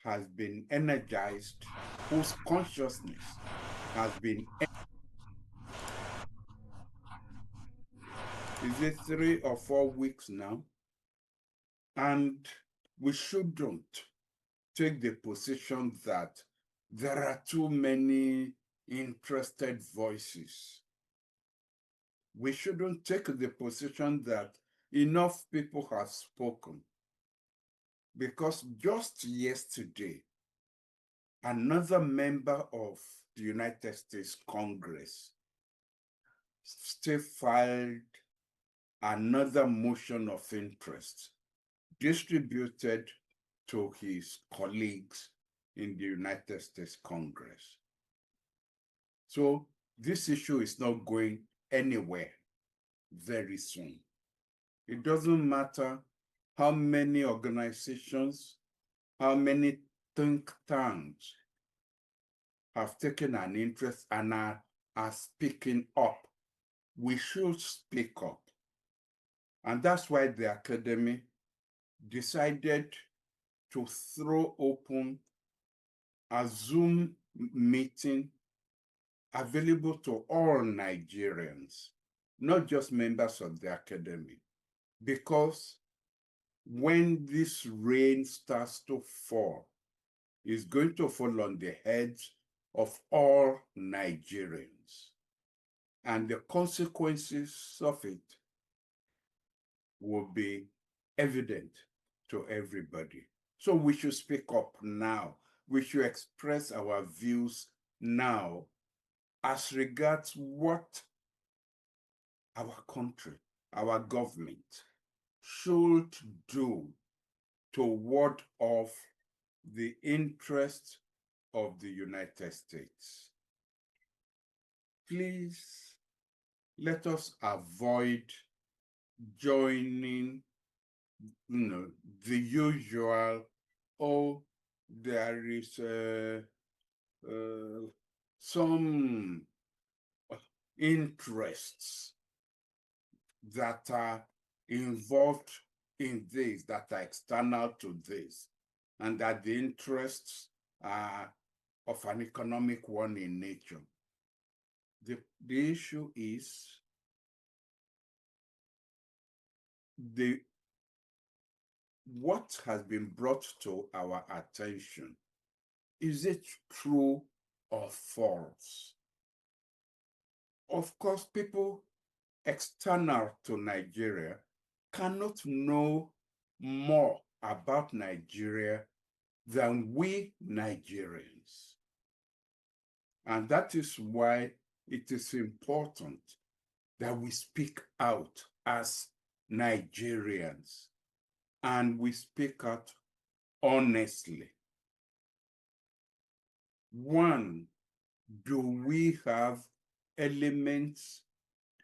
has been energized, whose consciousness has been, is it 3 or 4 weeks now? And we shouldn't take the position that there are too many interested voices. We shouldn't take the position that enough people have spoken. Because just yesterday, another member of the United States Congress still filed another motion of interest distributed to his colleagues in the United States Congress. So this issue is not going anywhere very soon. It doesn't matter how many organizations, how many think tanks have taken an interest and are speaking up. We should speak up. And that's why the Academy decided to throw open a Zoom meeting available to all Nigerians, not just members of the Academy, because when this rain starts to fall, it's going to fall on the heads of all Nigerians. And the consequences of it will be evident to everybody. So we should speak up now. We should express our views now as regards what our country, our government should do to ward off the interests of the United States. Please let us avoid joining, the usual, oh, there is some interests that are involved in this, that are external to this, and that the interests are of an economic one in nature. The issue is what has been brought to our attention. Is it true or false? Of course, people external to Nigeria cannot know more about Nigeria than we Nigerians. And that is why it is important that we speak out as Nigerians, and we speak out honestly. One, do we have elements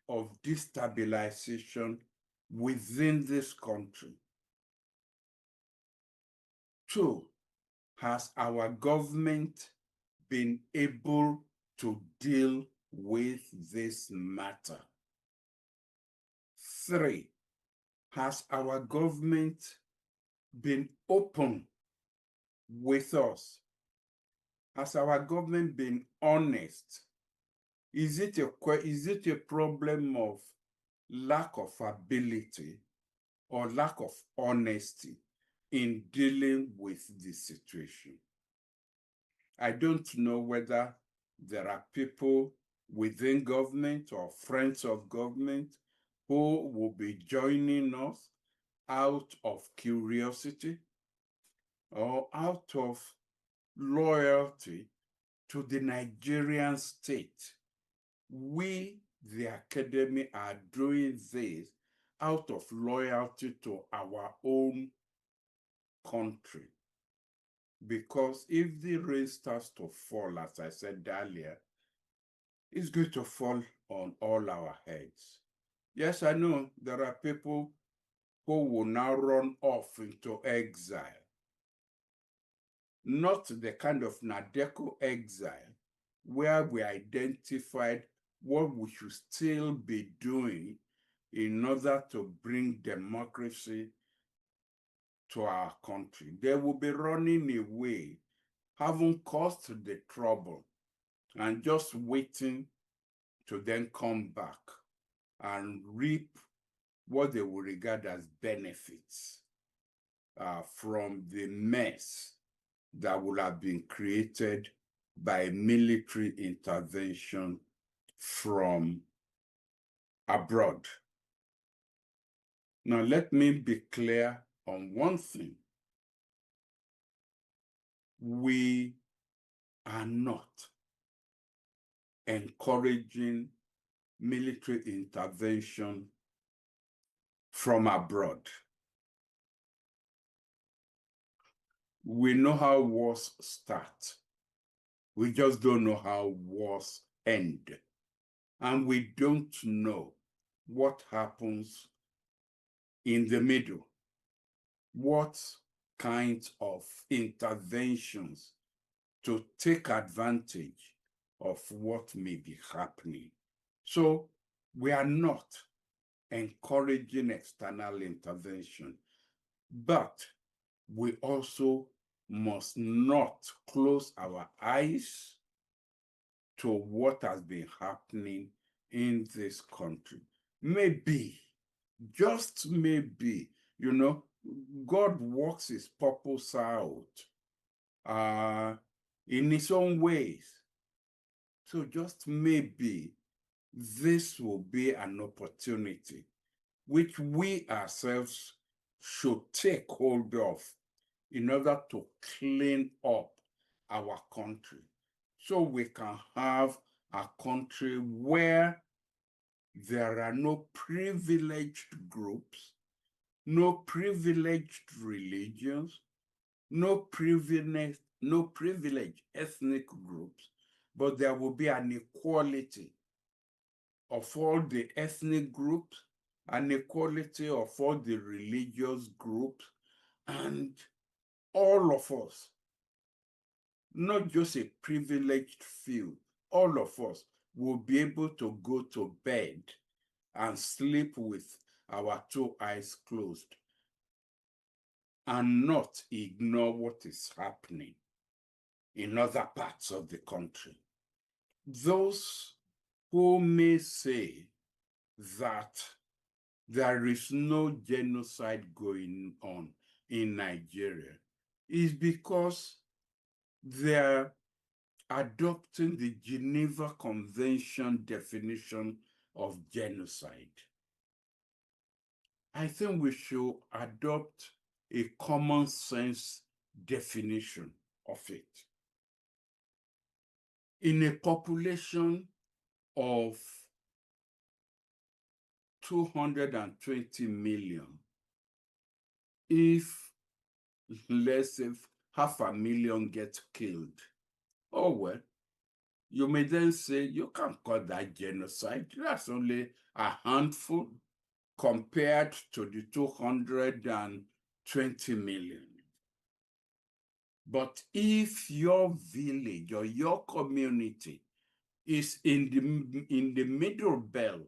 of destabilization within this country? Two, has our government been able to deal with this matter? Three, has our government been open with us? Has our government been honest? Is it a problem of lack of ability or lack of honesty in dealing with the situation? I don't know whether there are people within government or friends of government who will be joining us out of curiosity or out of loyalty to the Nigerian state. We, the Academy, are doing this out of loyalty to our own country. Because if the rain starts to fall, as I said earlier, it's going to fall on all our heads. Yes, I know there are people who will now run off into exile. Not the kind of Nadeko exile where we identified what we should still be doing in order to bring democracy to our country. They will be running away, having caused the trouble, and just waiting to then come back and reap what they will regard as benefits from the mess that would have been created by military intervention from abroad. Now, let me be clear on one thing. We are not encouraging military intervention from abroad. We know how wars start. We just don't know how wars end. And we don't know what happens in the middle. What kinds of interventions to take advantage of what may be happening. So we are not encouraging external intervention, but we also must not close our eyes to what has been happening in this country. Maybe, just maybe, God works his purpose out in his own ways. So just maybe this will be an opportunity which we ourselves should take hold of in order to clean up our country, so we can have a country where there are no privileged groups, no privileged religions, no privileged ethnic groups, but there will be an equality of all the ethnic groups, an equality of all the religious groups, and all of us, not just a privileged few, all of us will be able to go to bed and sleep with our two eyes closed and not ignore what is happening in other parts of the country. Those who may say that there is no genocide going on in Nigeria is because they're adopting the Geneva Convention definition of genocide. I think we should adopt a common sense definition of it. In a population of 220 million, if let's say 500,000 get killed, oh well, you may then say you can't call that genocide. That's only a handful compared to the 220 million. But if your village or your community is in the middle belt,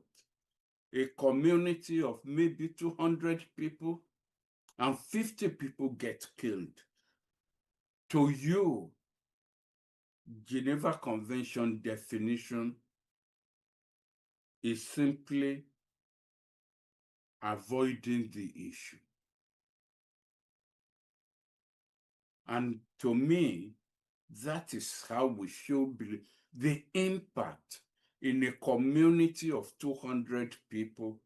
a community of maybe 200 people, and 50 people get killed, to you, Geneva Convention definition is simply avoiding the issue. And to me, that is how we should believe the impact in a community of 200 people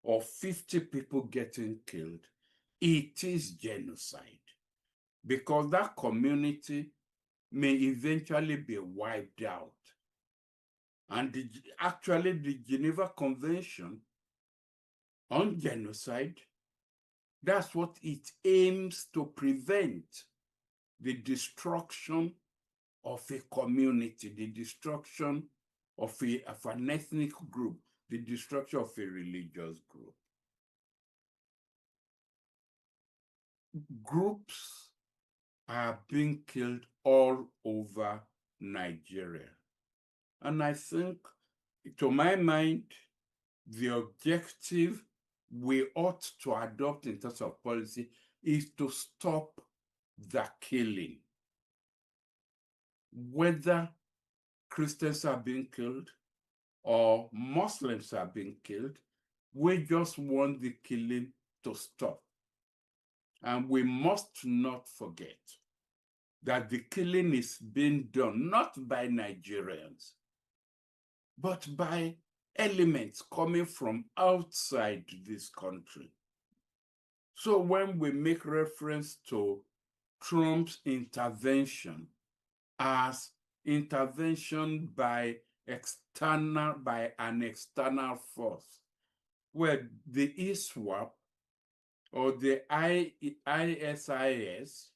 or 50 people getting killed. It is genocide, because that community may eventually be wiped out. And actually, the Geneva Convention on genocide, that's what it aims to prevent: the destruction of a community, the destruction of an ethnic group, the destruction of a religious group. Groups are being killed all over Nigeria. And I think, to my mind, the objective we ought to adopt in terms of policy is to stop the killing. Whether Christians are being killed or Muslims are being killed, we just want the killing to stop. And we must not forget that the killing is being done not by Nigerians, but by elements coming from outside this country. So when we make reference to Trump's intervention as intervention by an external force, where the ISWAP or the ISIS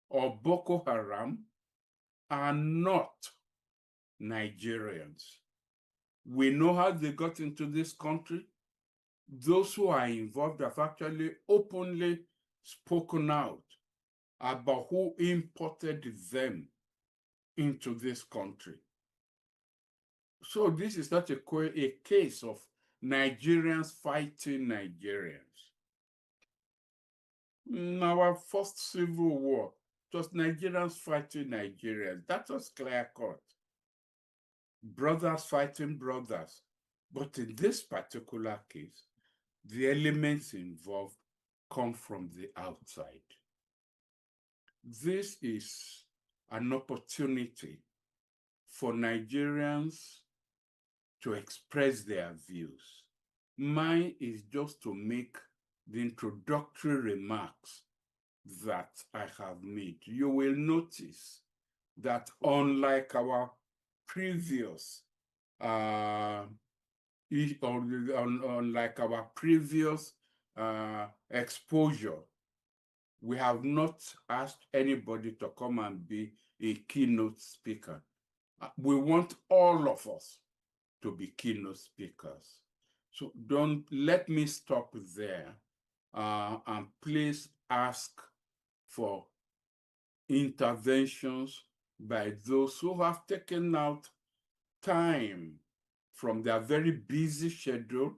or Boko Haram are not Nigerians. We know how they got into this country. Those who are involved have actually openly spoken out about who imported them into this country. So this is not a case of Nigerians fighting Nigerians. In our first civil war, it was Nigerians fighting Nigerians. That was clear-cut. Brothers fighting brothers. But in this particular case, the elements involved come from the outside. This is an opportunity for Nigerians to express their views. Mine is just to make the introductory remarks that I have made. You will notice that unlike our previous exposure, we have not asked anybody to come and be a keynote speaker. We want all of us to be keynote speakers. So don't let me stop there, and please ask for interventions by those who have taken out time from their very busy schedule,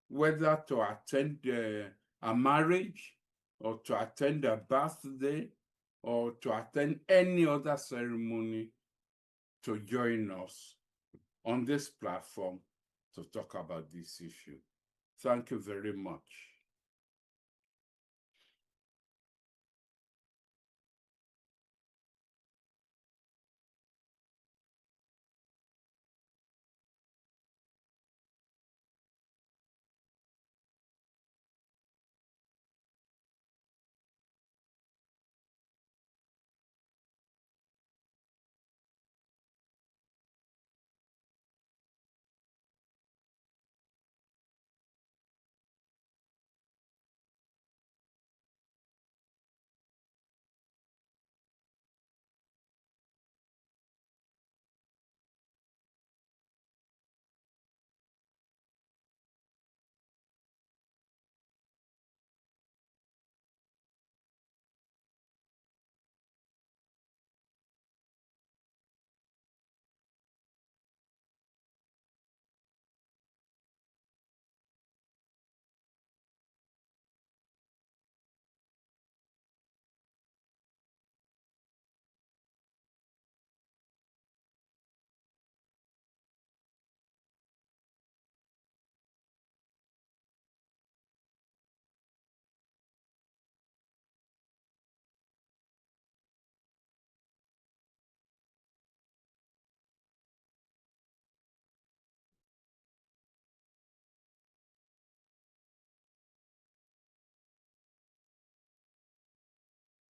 whether to attend a marriage or to attend a birthday or to attend any other ceremony, to join us on this platform to talk about this issue. Thank you very much.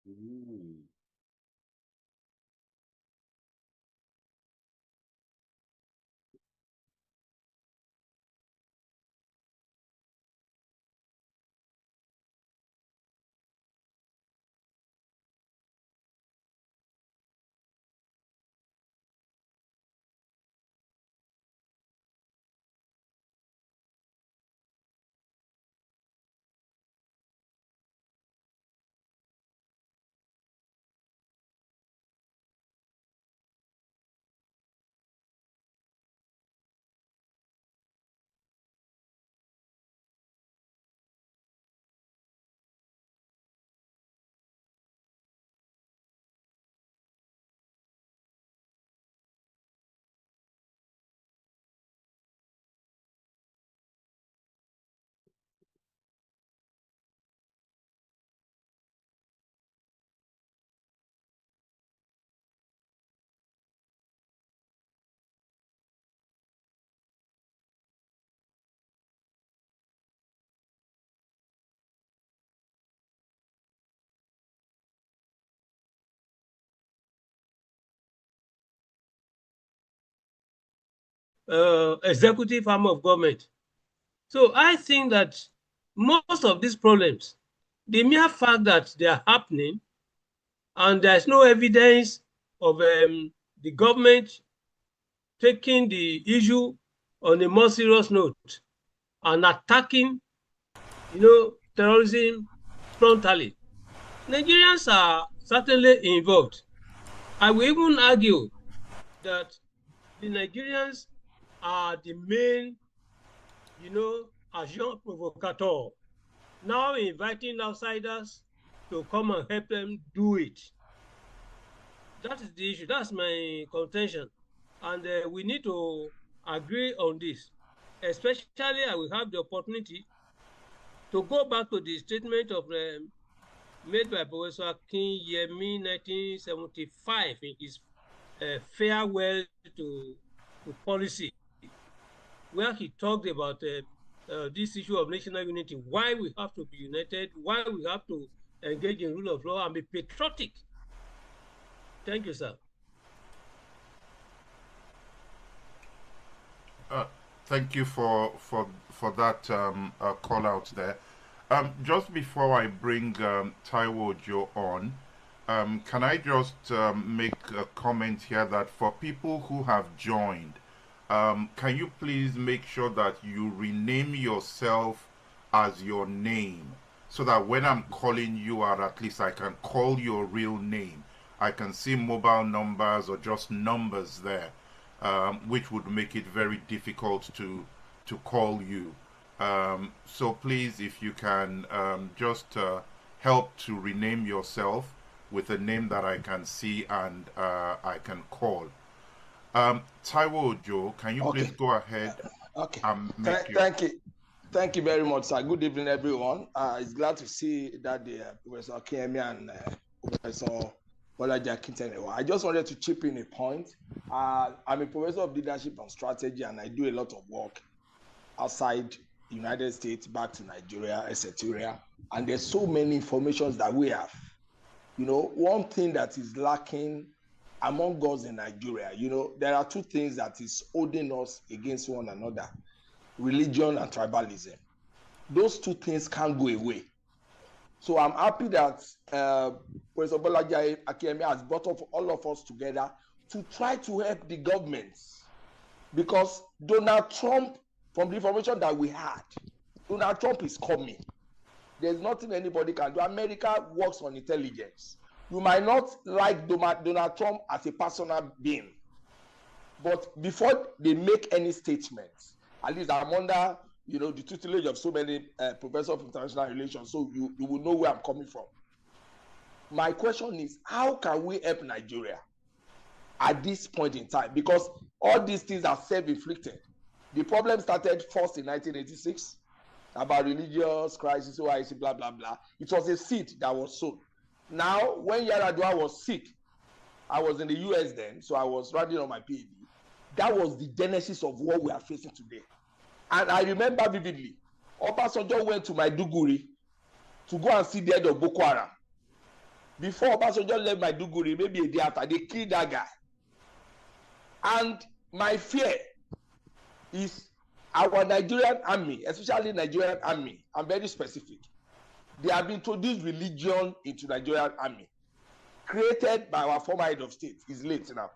Mm. executive arm of government. So I think that most of these problems, the mere fact that they are happening and there's no evidence of the government taking the issue on a more serious note and attacking, terrorism frontally. Nigerians are certainly involved. I will even argue that the Nigerians are the main, agent provocateur, now inviting outsiders to come and help them do it. That is the issue. That's my contention. And we need to agree on this. Especially, I will have the opportunity to go back to the statement of made by Professor Akinyemi 1975 in his farewell to policy, where he talked about this issue of national unity, why we have to be united, why we have to engage in rule of law and be patriotic. Thank you, sir. Thank you for that call out there. Just before I bring Taiwo Joe on, can I just make a comment here that for people who have joined, can you please make sure that you rename yourself as your name so that when I'm calling you out, at least I can call your real name. I can see mobile numbers or just numbers there, which would make it very difficult to call you. So please, if you can just help to rename yourself with a name that I can see and I can call. Taiwo Ojo, can you please go ahead Okay. and make your... Thank you. Thank you very much, sir. Good evening, everyone. It's glad to see that the Professor Akinyemi and Professor Bolaji Akintoye. I just wanted to chip in a point. I'm a professor of leadership and strategy, and I do a lot of work outside the United States, back to Nigeria, etc. And there's so many informations that we have. One thing that is lacking among us in Nigeria, there are two things that is holding us against one another: religion and tribalism. Those two things can't go away. So I'm happy that Professor Bolaji Akinyemi has brought up all of us together to try to help the governments, because Donald Trump, from the information that we had, Donald Trump is coming. There's nothing anybody can do. America works on intelligence. You might not like Donald Trump as a personal being, but before they make any statements, at least I'm under the tutelage of so many professors of international relations, so you will know where I'm coming from. My question is, how can we help Nigeria at this point in time? Because all these things are self-inflicted. The problem started first in 1986 about religious crisis, OIC, blah, blah, blah. It was a seed that was sown. Now, when Yar'Adua was sick, I was in the US then, so I was writing on my PhD. That was the genesis of what we are facing today. And I remember vividly, Obasanjo went to Maiduguri to go and see the head of Boko Haram. Before Obasanjo left Maiduguri, maybe a day after, they killed that guy. And my fear is our Nigerian army, especially Nigerian army, I'm very specific. They have introduced religion into Nigerian army, created by our former head of state. He's late now.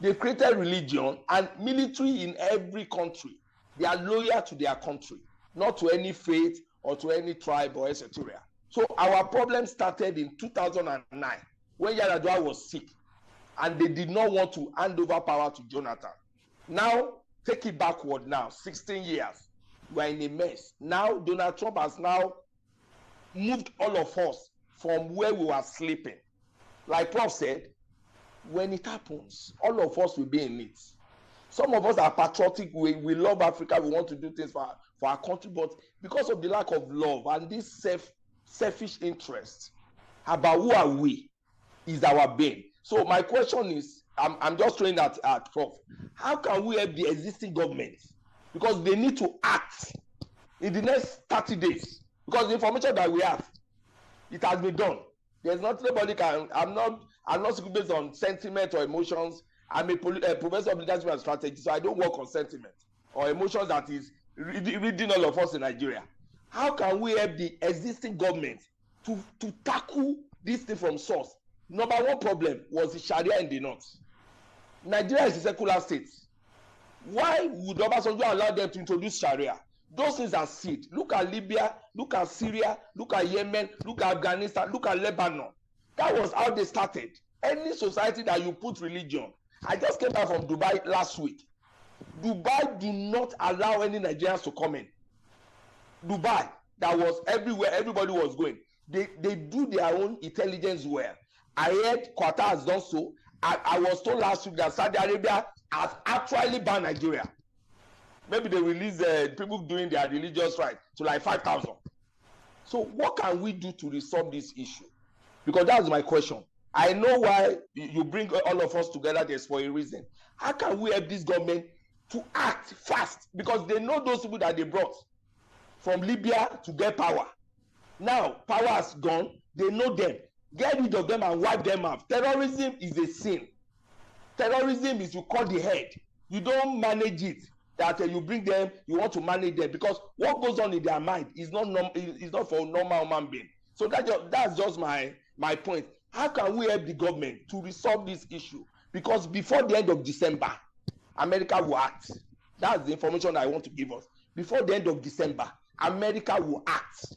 They created religion, and military in every country, they are loyal to their country, not to any faith or to any tribe or etc. So our problem started in 2009 when Yar'Adua was sick, and they did not want to hand over power to Jonathan. Now, take it backward now, 16 years. We are in a mess. Now, Donald Trump has now moved all of us from where we were sleeping. Like Prof said, when it happens, all of us will be in it. Some of us are patriotic, we love Africa, we want to do things for our country, but because of the lack of love and this selfish interest about who are we is our bane. So my question is, I'm just throwing that at Prof. How can we help the existing government? Because they need to act in the next 30 days. Because the information that we have, it has been done. There's not nobody can. I'm not speaking based on sentiment or emotions. I'm a professor of leadership and strategy, so I don't work on sentiment or emotions that is reading all of us in Nigeria. How can we help the existing government to tackle this thing from source? Number one problem was the Sharia in the north. Nigeria is a secular state. Why would Obasanjo allow them to introduce Sharia? Those things are seed. Look at Libya, look at Syria, look at Yemen, look at Afghanistan, look at Lebanon. That was how they started. Any society that you put religion. I just came back from Dubai last week. Dubai do not allow any Nigerians to come in. Dubai, that was everywhere, everybody was going. They do their own intelligence well. I heard Qatar has done so. I was told last week that Saudi Arabia has actually banned Nigeria. Maybe they release people doing their religious right to like 5,000. So what can we do to resolve this issue? Because that's my question. I know why you bring all of us together. There's for a reason. How can we help this government to act fast? Because they know those people that they brought from Libya to get power. Now power has gone. They know them. Get rid of them and wipe them out. Terrorism is a sin. Terrorism is you cut the head. You don't manage it. That you bring them, you want to manage them, because what goes on in their mind is not for a normal human being. So that's just my point. How can we help the government to resolve this issue? Because before the end of December, America will act. That's the information I want to give us. Before the end of December, America will act.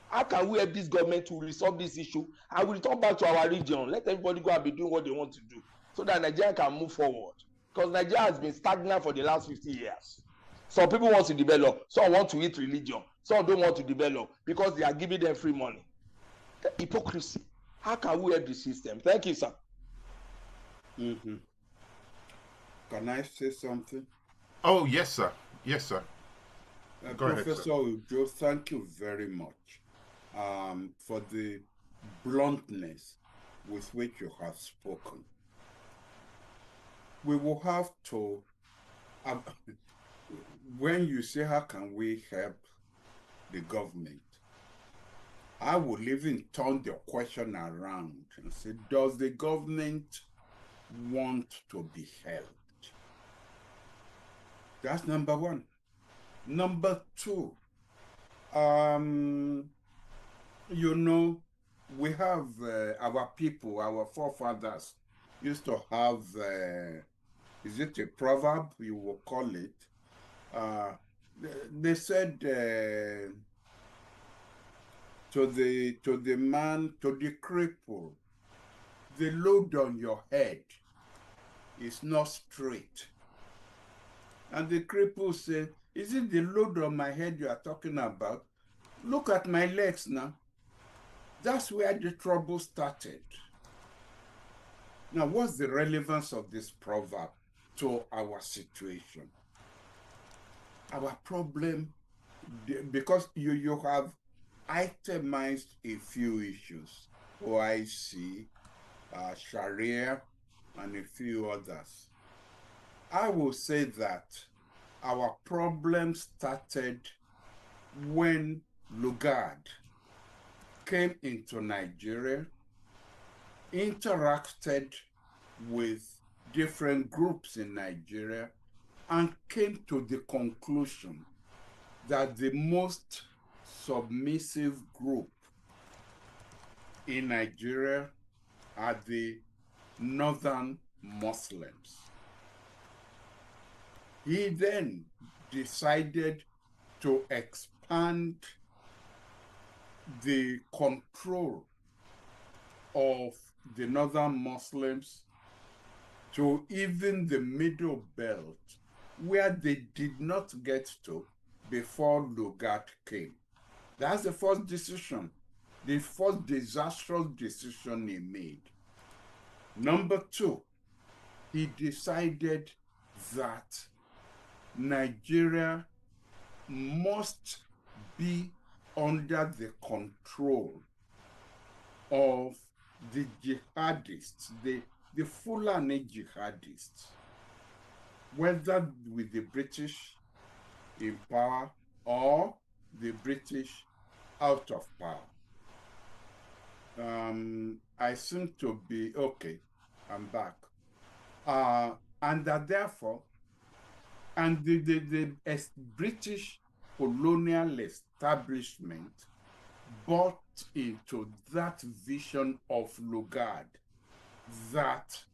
How can we help this government to resolve this issue and we return back to our region? Let everybody go and be doing what they want to do so that Nigeria can move forward. Because Nigeria has been stagnant for the last 50 years. Some people want to develop, some want to eat religion, some don't want to develop because they are giving them free money. The hypocrisy. How can we help the system? Thank you, sir. Mm-hmm. Can I say something? Oh, yes, sir. Yes, sir. Go ahead, Professor sir. Ujo, thank you very much for the bluntness with which you have spoken. We will have to, when you say how can we help the government, I will even turn the question around and say, does the government want to be helped? That's number one. Number two, you know, we have our people, our forefathers used to have, is it a proverb you will call it? They said to the man, to the cripple, the load on your head is not straight. And the cripple said, is it the load on my head you are talking about? Look at my legs now. That's where the trouble started. Now, what's the relevance of this proverb to our situation? Our problem, because you have itemized a few issues, OIC, Sharia, and a few others. I will say that our problem started when Lugard came into Nigeria, interacted with different groups in Nigeria, and came to the conclusion that the most submissive group in Nigeria are the northern Muslims. He then decided to expand the control of the northern Muslims to even the middle belt, where they did not get to before Lugard came. That's the first decision, the first disastrous decision he made. Number two, he decided that Nigeria must be under the control of the jihadists, the Fulani jihadists, whether with the British in power or the British out of power. I seem to be, okay, I'm back. And that therefore, and the British colonial establishment bought into that vision of Lugard that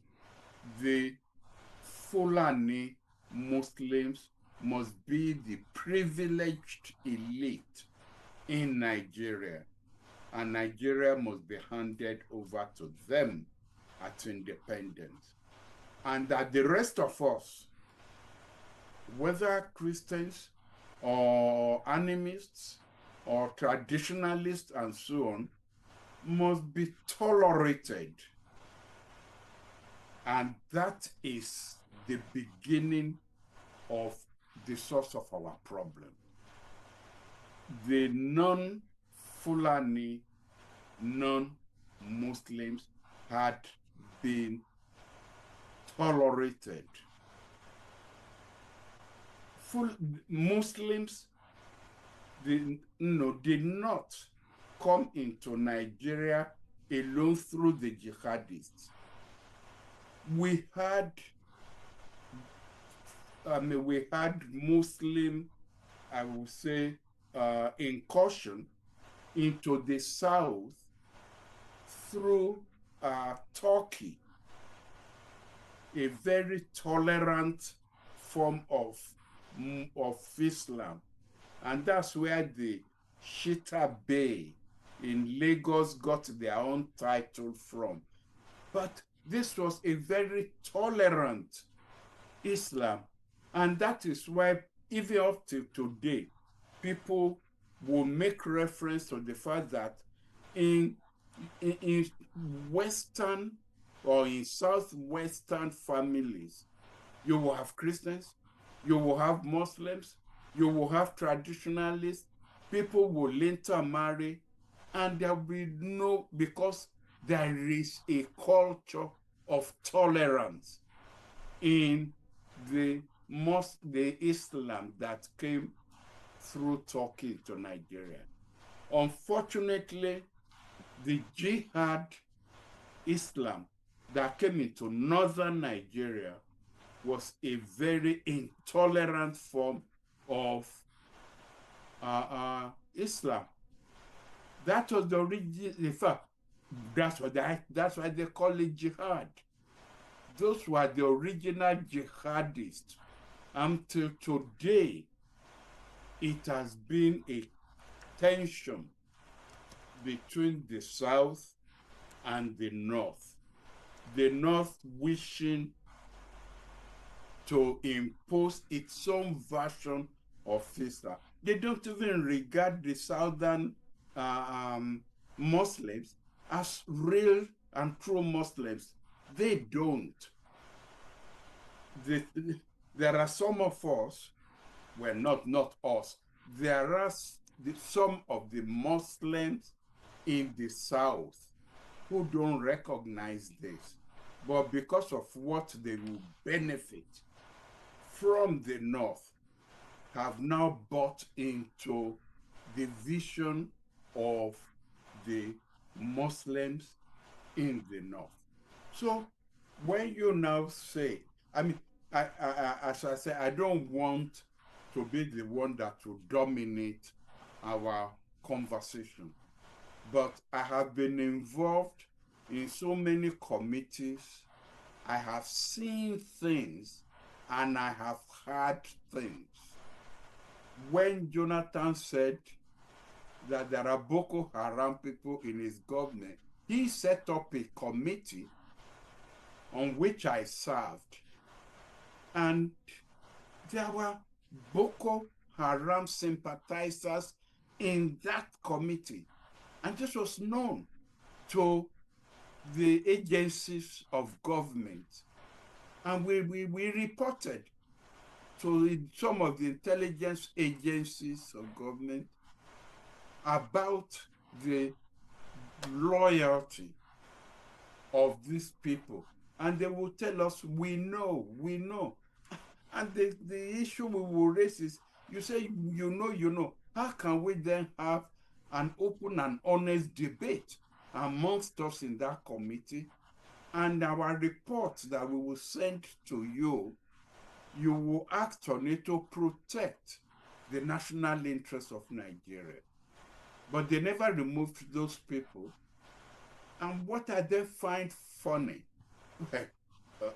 the Fulani Muslims must be the privileged elite in Nigeria, and Nigeria must be handed over to them at independence. And that the rest of us, whether Christians or animists or traditionalists and so on, must be tolerated. And that is the beginning of the source of our problem. The non-Fulani, non-Muslims had been tolerated. Muslims did not come into Nigeria alone through the jihadists. We had Muslim, I would say, incursion into the south through Turkey, a very tolerant form of Islam. And that's where the Shita Bay in Lagos got their own title from. But this was a very tolerant Islam. And that is why, even up to today, people will make reference to the fact that in Western or in Southwestern families, you will have Christians, you will have Muslims, you will have traditionalists, people will intermarry, and there will be because there is a culture of tolerance in the Islam that came through Turkey to Nigeria. Unfortunately, the jihad Islam that came into northern Nigeria was a very intolerant form of Islam. That was the origin. In fact, that's why they call it jihad. Those were the original jihadists. Until today, it has been a tension between the South and the North. The North wishing to impose its own version of Islam. They don't even regard the Southern Muslims as real and true Muslims. They don't. There are some of us, well, not us, there are some of the Muslims in the South who don't recognize this, but because of what they will benefit from the North, have now bought into the vision of the Muslims in the North. So when you now say, I mean, as I say, I don't want to be the one that will dominate our conversation, but I have been involved in so many committees. I have seen things and I have heard things. When Jonathan said that there are Boko Haram people in his government, he set up a committee on which I served. And there were Boko Haram sympathizers in that committee. And this was known to the agencies of government. And we reported to some of the intelligence agencies of government about the loyalty of these people. And they will tell us, we know. And the issue we will raise is, you say, you know. How can we then have an open and honest debate amongst us in that committee And our report that we will send to you, you will act on it to protect the national interest of Nigeria. But they never removed those people. And what I then find funny, well,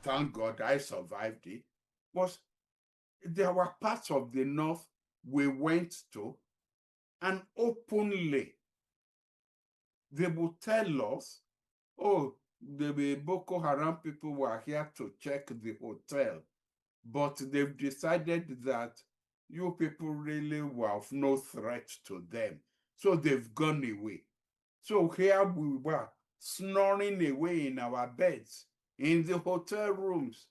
thank God I survived it, was there were parts of the North we went to, and openly they would tell us, oh, the Boko Haram people were here to check the hotel, but they've decided that you people really were of no threat to them, so they've gone away. So here we were, snoring away in our beds, in the hotel rooms,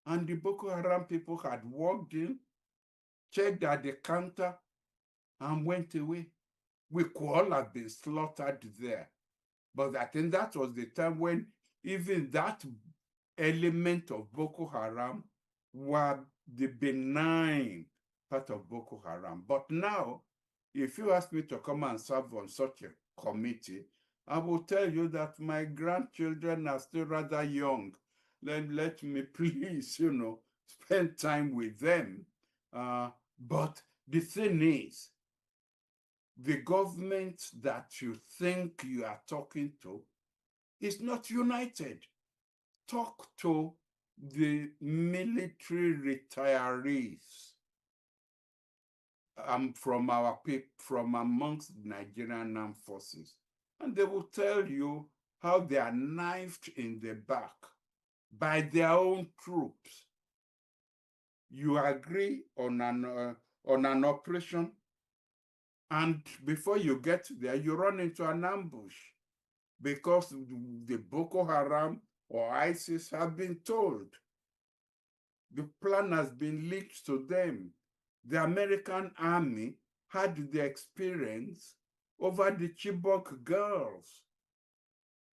and the Boko Haram people had walked in, checked at the counter, and went away. We could all have been slaughtered there. But I think that was the time when even that element of Boko Haram were the benign part of Boko Haram. But now, if you ask me to come and serve on such a committee, I will tell you that my grandchildren are still rather young. Let me please, spend time with them. But the thing is, the government that you think you are talking to is not united. Talk to the military retirees from amongst the Nigerian armed forces, and they will tell you how they are knifed in the back by their own troops. You agree on an operation, and before you get there, you run into an ambush because the Boko Haram or ISIS have been told. The plan has been leaked to them. The American army had the experience over the Chibok girls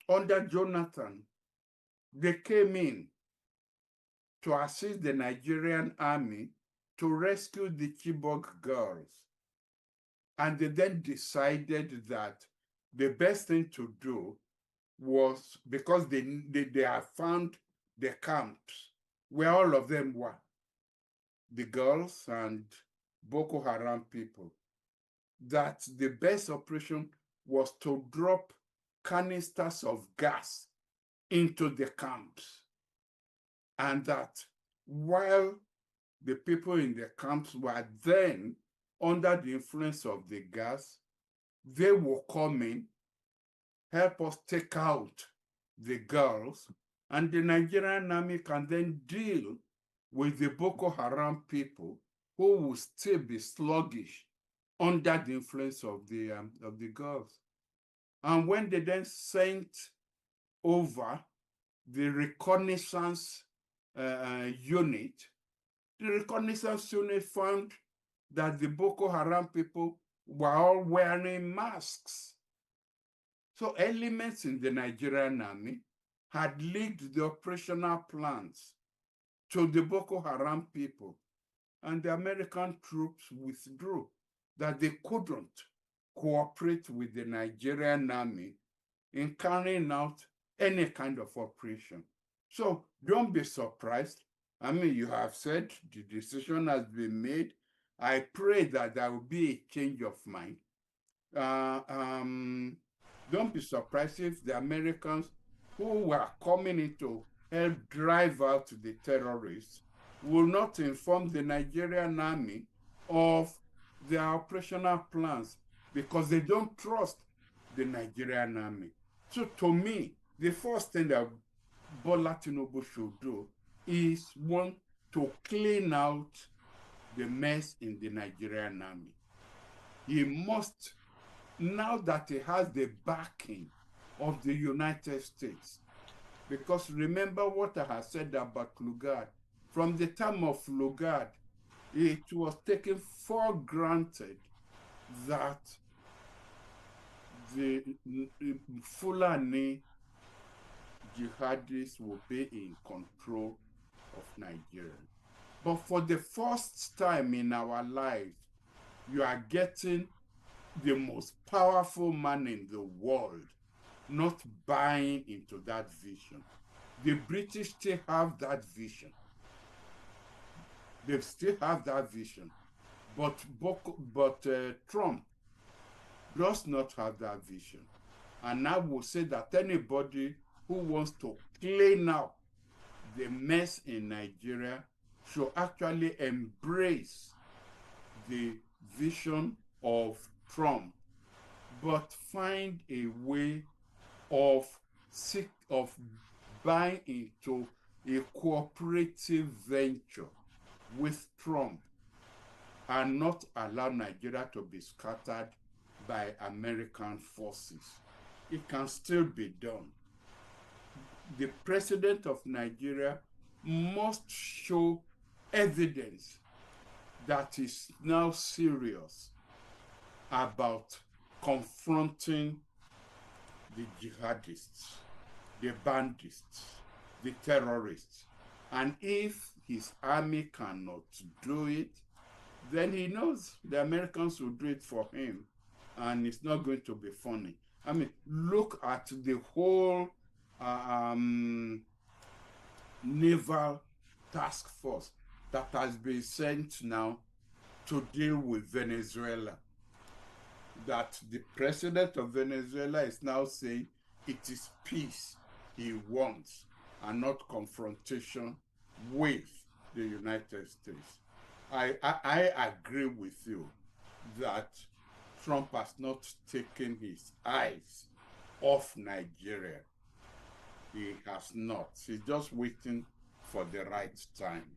under Jonathan. They came in to assist the Nigerian army to rescue the Chibok girls. And they then decided that the best thing to do was, because they have found the camps where all of them were, the girls and Boko Haram people, that the best operation was to drop canisters of gas into the camps. And that while the people in the camps were then under the influence of the gas, they will come in, help us take out the girls, and the Nigerian army can then deal with the Boko Haram people who will still be sluggish under the influence of the girls. And when they then sent over the reconnaissance unit, the reconnaissance unit found that the Boko Haram people were all wearing masks. So elements in the Nigerian army had leaked the operational plans to the Boko Haram people, and the American troops withdrew, that they couldn't cooperate with the Nigerian army in carrying out any kind of operation. So don't be surprised. I mean, you have said the decision has been made. I pray that there will be a change of mind. Don't be surprised if the Americans who were coming in to help drive out the terrorists will not inform the Nigerian army of their operational plans because they don't trust the Nigerian army. So to me, the first thing that Bola Tinubu should do is, one, to clean out the mess in the Nigerian army. He must, now that he has the backing of the United States, because remember what I have said about Lugard. From the time of Lugard, it was taken for granted that the Fulani jihadists will be in control of Nigeria. But for the first time in our lives, you are getting the most powerful man in the world not buying into that vision. The British still have that vision. They still have that vision. But Trump does not have that vision. And I will say that anybody who wants to clean up the mess in Nigeria should actually embrace the vision of Trump, but find a way of buying into a cooperative venture with Trump and not allow Nigeria to be scattered by American forces. It can still be done. The president of Nigeria must show evidence that is now serious about confronting the jihadists, the bandits, the terrorists. And if his army cannot do it, then he knows the Americans will do it for him, and it's not going to be funny. I mean, look at the whole naval task force that has been sent now to deal with Venezuela. That the president of Venezuela is now saying it is peace he wants and not confrontation with the United States. I agree with you that Trump has not taken his eyes off Nigeria. He has not. He's just waiting for the right time.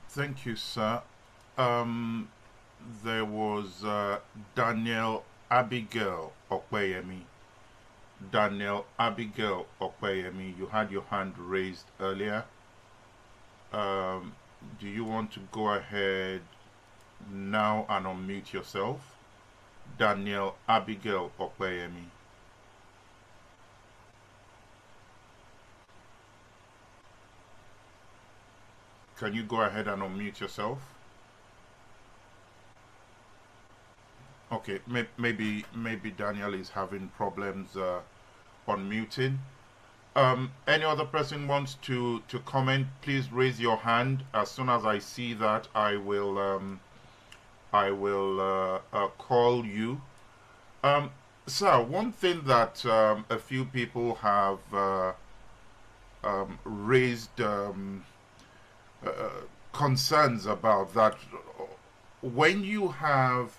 Thank you, sir. There was Daniel Abigail Okweyemi. Daniel Abigail Okweyemi, you had your hand raised earlier. Do you want to go ahead now and unmute yourself? Daniel Abigail Okweyemi. Can you go ahead and unmute yourself? Okay, maybe Daniel is having problems unmuting. Any other person wants to comment? Please raise your hand. As soon as I see that, I will call you. Sir, one thing that a few people have raised concerns about, that when you have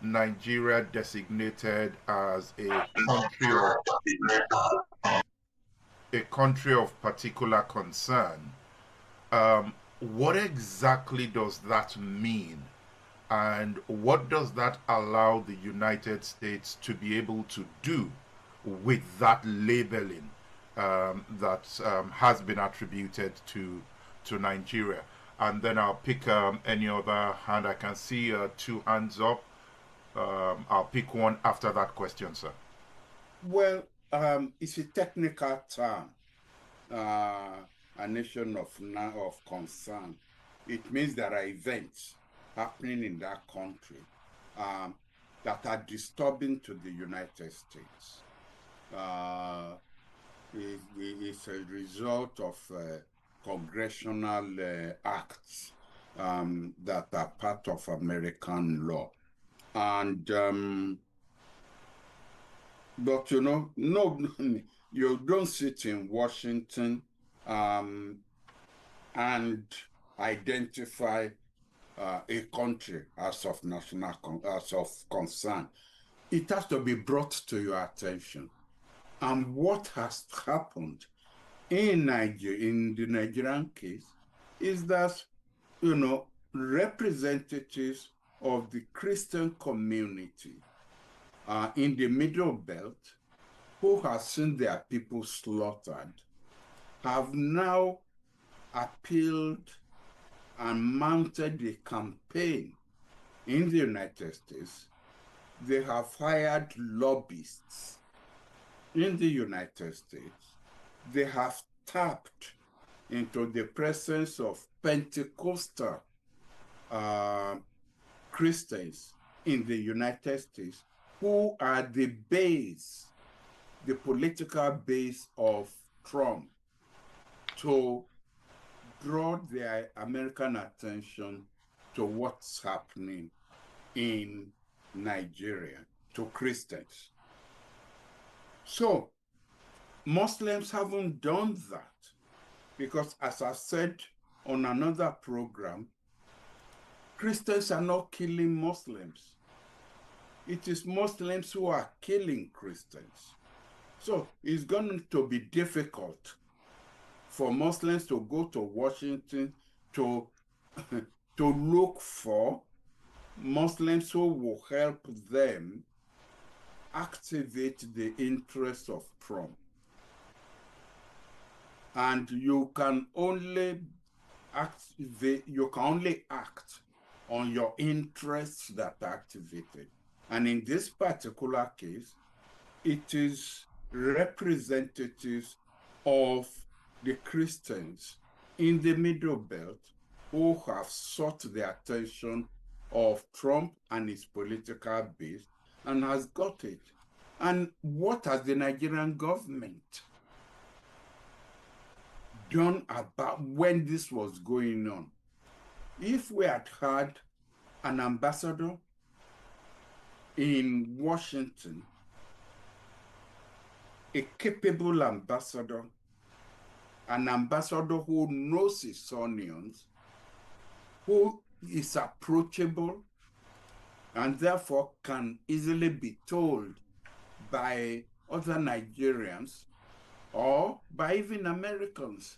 Nigeria designated as a country of particular concern, what exactly does that mean? And what does that allow the United States to be able to do with that labeling that has been attributed to Nigeria? And then I'll pick any other hand. I can see 2 hands up. I'll pick one after that question, sir. Well, it's a technical term, a nation of concern. It means there are events happening in that country that are disturbing to the United States. It's a result of congressional acts that are part of American law. And but no, you don't sit in Washington and identify a country as of concern. It has to be brought to your attention. And what has happened in Nigeria, in the Nigerian case, is that representatives of the Christian community in the Middle Belt, who have seen their people slaughtered, have now appealed and mounted a campaign in the United States. They have hired lobbyists in the United States. They have tapped into the presence of Pentecostal Christians in the United States who are the base, the political base of Trump, to draw their American attention to what's happening in Nigeria, to Christians. So Muslims haven't done that because, as I said on another program, Christians are not killing Muslims. It is Muslims who are killing Christians. So it's going to be difficult for Muslims to go to Washington to, to look for Muslims who will help them activate the interests of Trump. And you can only act on your interests that are activated. And in this particular case, it is representatives of the Christians in the Middle Belt who have sought the attention of Trump and his political base and has got it. And what has the Nigerian government done about when this was going on? If we had had an ambassador in Washington, a capable ambassador, an ambassador who knows his onions, who is approachable, and therefore can easily be told by other Nigerians or by even Americans,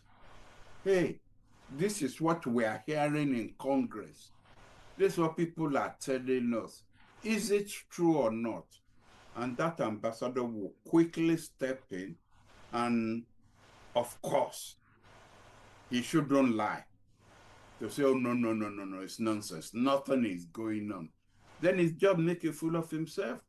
hey, this is what we are hearing in Congress. This is what people are telling us. Is it true or not? And that ambassador will quickly step in, and of course, he shouldn't lie. To say, oh, no, it's nonsense. Nothing is going on. Then he's just making a fool of himself.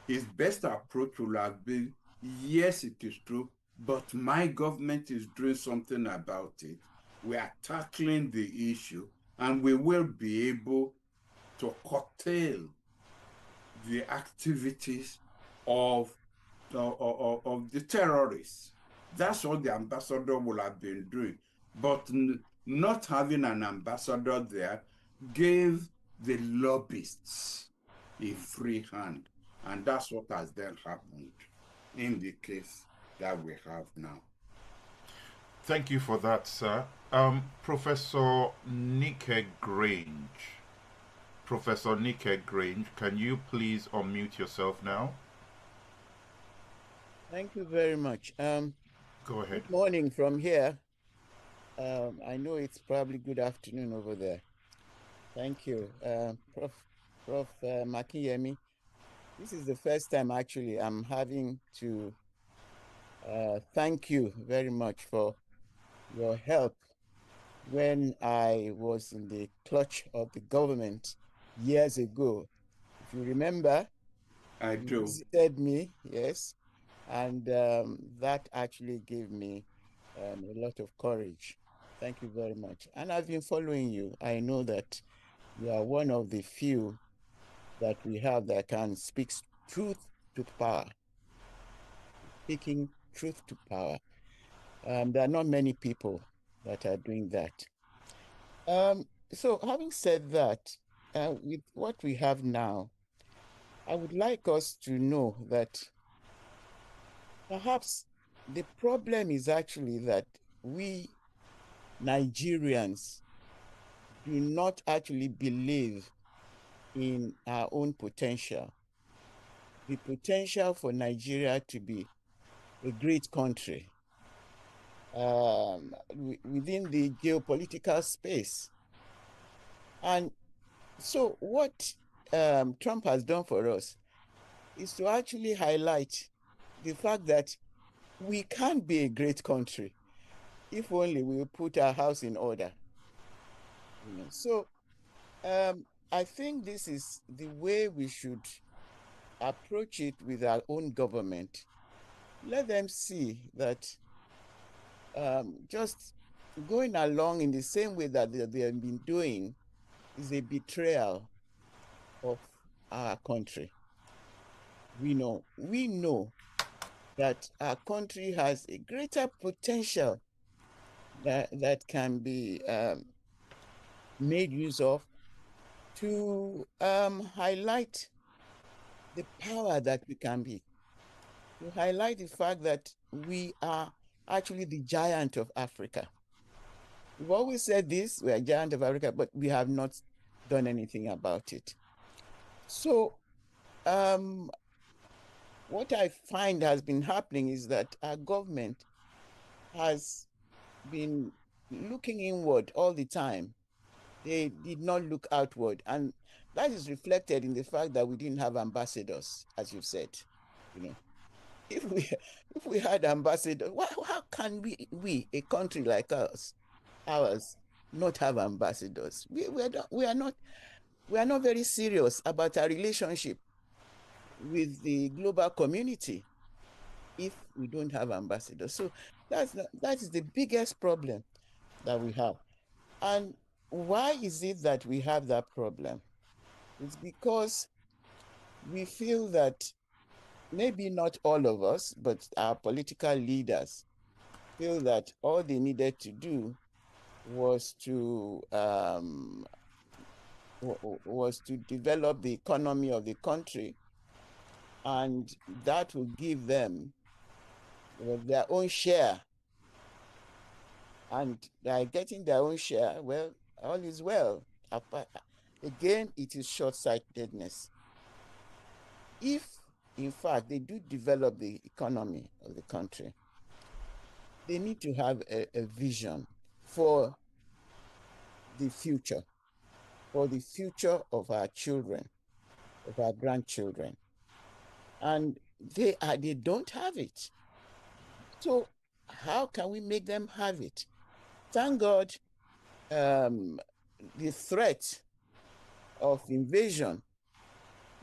His best approach will have been, yes, it is true, but my government is doing something about it. We are tackling the issue, and we will be able to curtail the activities of the terrorists. That's what the ambassador will have been doing. But not having an ambassador there gave the lobbyists a free hand. And that's what has then happened in the case that we have now. Thank you for that, sir. Professor Nike Grange. Professor Nike Grange, can you please unmute yourself now? Thank you very much. Go ahead. Good morning from here. I know it's probably good afternoon over there. Thank you. Prof. Makiyemi, this is the first time actually I'm having to thank you very much for your help when I was in the clutch of the government years ago. If you remember, I do. You visited me, yes, and that actually gave me a lot of courage. Thank you very much. And I've been following you. I know that you are one of the few that we have that can speak truth to power. Speaking truth to power. There are not many people that are doing that. So having said that, with what we have now, I would like us to know that perhaps the problem is actually that we Nigerians do not actually believe in our own potential. The potential for Nigeria to be a great country within the geopolitical space. And so what Trump has done for us is to actually highlight the fact that we can be a great country if only we put our house in order. So I think this is the way we should approach it with our own government. Let them see that just going along in the same way that they have been doing is a betrayal of our country. we know that our country has a greater potential that can be made use of to highlight the power that we can be, to highlight the fact that we are actually the giant of Africa. We've always said this, we are giant of Africa, but we have not done anything about it. So what I find has been happening is that our government has been looking inward all the time. They did not look outward. And that is reflected in the fact that we didn't have ambassadors, as you said. You know, if we had ambassadors, how can we, a country like ours, not have ambassadors? We are not very serious about our relationship with the global community if we don't have ambassadors. So that is the biggest problem that we have. And why is it that we have that problem? It's because we feel that maybe not all of us, but our political leaders feel that all they needed to do was to develop the economy of the country, and that will give them their own share. And by getting their own share, well, all is well. Again, it is short-sightedness. If, in fact, they do develop the economy of the country, they need to have a vision for the future of our children, of our grandchildren. And they don't have it. So how can we make them have it? Thank God, the threat of invasion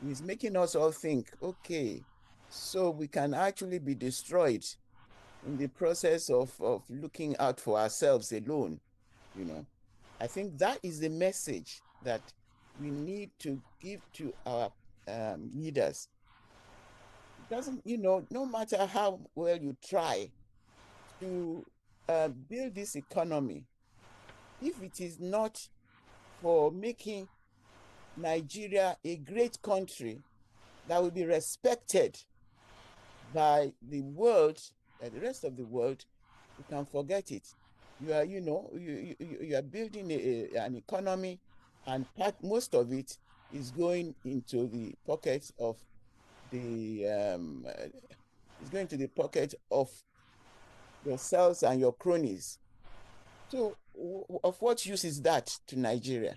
is making us all think, okay, so we can actually be destroyed in the process of looking out for ourselves alone, you know. I think that is the message that we need to give to our leaders. It doesn't, no matter how well you try to build this economy, if it is not for making Nigeria a great country that will be respected by the world, by the rest of the world, you can forget it. You are, you are building an economy, and most of it is going into the pockets of yourselves and your cronies. So of what use is that to Nigeria?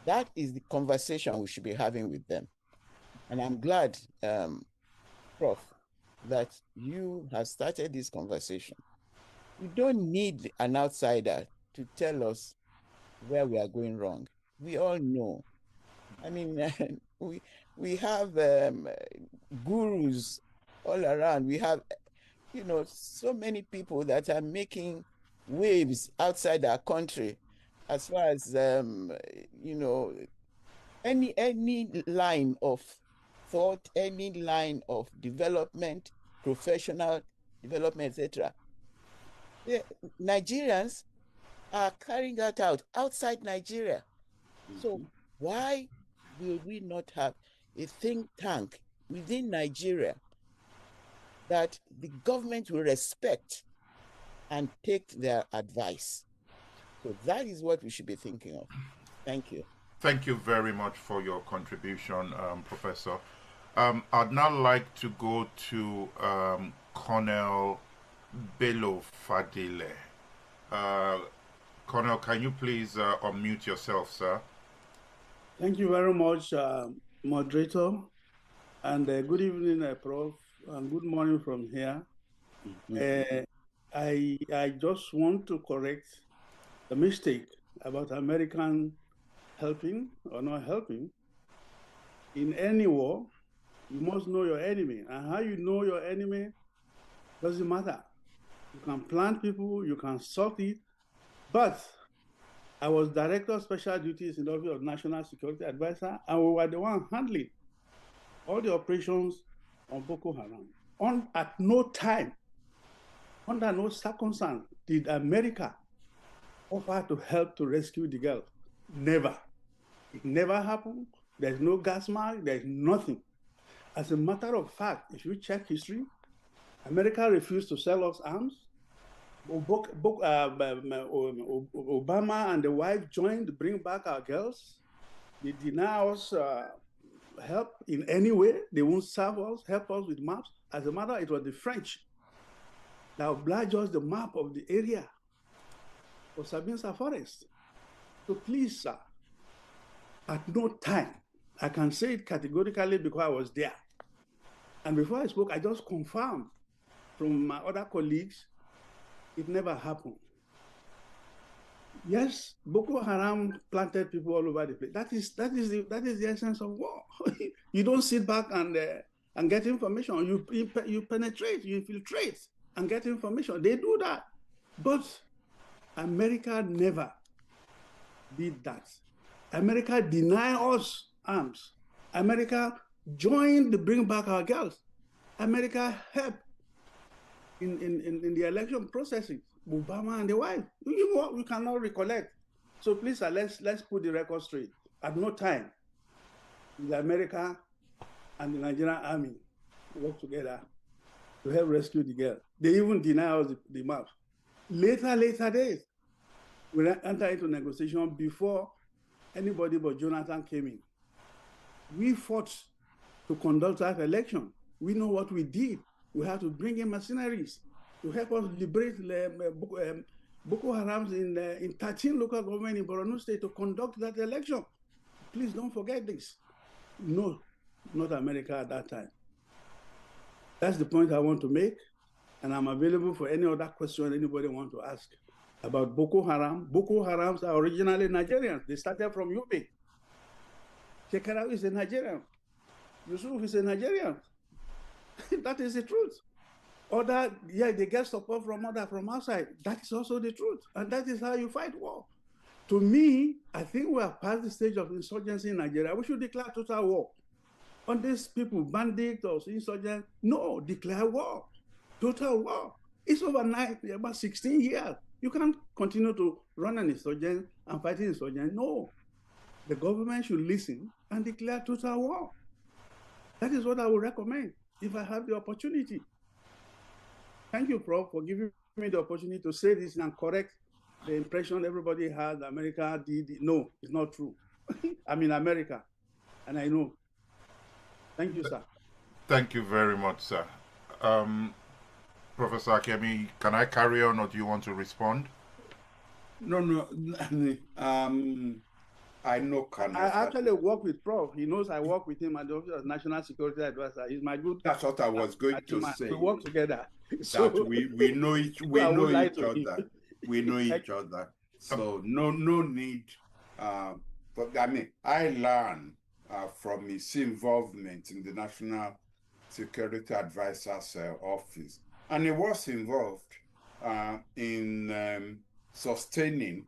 That is the conversation we should be having with them. And I'm glad, Prof, that you have started this conversation. We don't need an outsider to tell us where we are going wrong. We all know. I mean, we have gurus all around. We have, so many people that are making waves outside our country as far as, any line of thought, any line of development, professional development, etc. Nigerians are carrying that out outside Nigeria. So why will we not have a think tank within Nigeria that the government will respect and take their advice? So that is what we should be thinking of. Thank you. Thank you very much for your contribution, Professor. I'd now like to go to Colonel Bello Fadile. Colonel, can you please unmute yourself, sir? Thank you very much, moderator. And good evening, Prof. And good morning from here. I just want to correct the mistake about American helping or not helping. In any war, you must know your enemy. And how you know your enemy doesn't matter. You can plant people, you can sort it. But I was Director of Special Duties in the Office of National Security Advisor, and we were the one handling all the operations on Boko Haram. At no time, under no circumstance, did America offer to help to rescue the girl. Never. It never happened. There's no gas mask. There's nothing. As a matter of fact, if you check history, America refused to sell us arms. Obama and the wife joined to bring back our girls. They deny us help in any way. They won't serve us, help us with maps. As a matter, it was the French that obliged us the map of the area for Sabinsa Forest. So please, sir, at no time, I can say it categorically because I was there. And before I spoke, I just confirmed from my other colleagues, it never happened. Yes, Boko Haram planted people all over the place. That is the essence of war. You don't sit back and get information. You penetrate, you infiltrate, and get information. They do that, but America never did that. America denied us arms. America joined to bring back our girls. America helped in the election processes. Obama and the wife. You cannot recollect. So please, let's put the record straight. At no time did America and the Nigerian army work together to help rescue the girl. They even deny us the maps. Later days, we entered into negotiation before anybody but Jonathan came in. We fought to conduct that election. We know what we did. We had to bring in mercenaries to help us liberate Boko Haram in 13 local governments in Borno State to conduct that election. Please don't forget this. No, not America at that time. That's the point I want to make, and I'm available for any other question anybody wants to ask about Boko Haram. Boko Harams are originally Nigerians. They started from Yobe. Shekarawi is a Nigerian. Yusuf is a Nigerian. That is the truth. They get support from outside. That is also the truth. And that is how you fight war. To me, I think we are past the stage of insurgency in Nigeria. We should declare total war. On these people, bandits or insurgents, no, declare war. Total war. It's overnight, about 16 years. You can't continue to run an insurgent and fight an insurgent. No. The government should listen and declare total war. That is what I would recommend if I have the opportunity. Thank you, Prof, for giving me the opportunity to say this and correct the impression everybody had America did. No, it's not true. I'm in America, and I know. Thank you, sir. Thank you very much, sir. Professor Akiemi, can I carry on, or do you want to respond? No. I know Colonel. I actually work with Prof. He knows I work with him at the Office of National Security Advisor. He's my good. That's what I was going to say. We work together. So we know each other. We know each other. So no need. But I mean, I learned from his involvement in the National Security Advisor's office, and he was involved in sustaining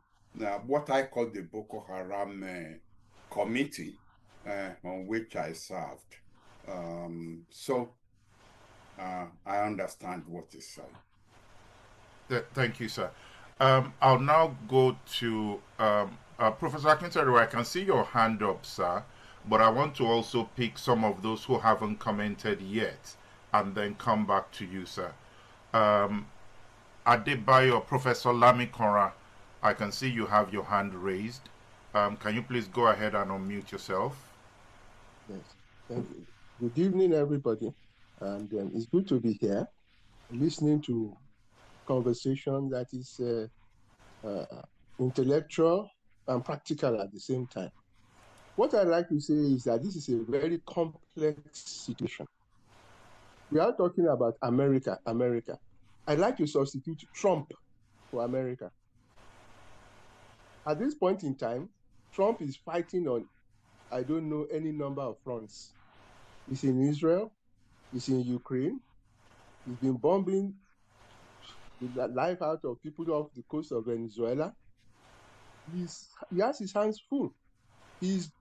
what I call the Boko Haram committee, on which I served. So I understand what he's saying. Thank you, sir. I'll now go to Professor Akintoye. I can see your hand up, sir, but I want to also pick some of those who haven't commented yet and then come back to you, sir. Adebayo, Professor Lamikora, I can see you have your hand raised. Can you please go ahead and unmute yourself? Yes, thank you. Good evening, everybody. And it's good to be here, listening to conversation that is intellectual and practical at the same time. What I'd like to say is that this is a very complex situation. We are talking about America. I'd like to substitute Trump for America. At this point in time, Trump is fighting on, I don't know, any number of fronts. He's in Israel, he's in Ukraine, he's been bombing the life out of people off the coast of Venezuela. He has his hands full. He's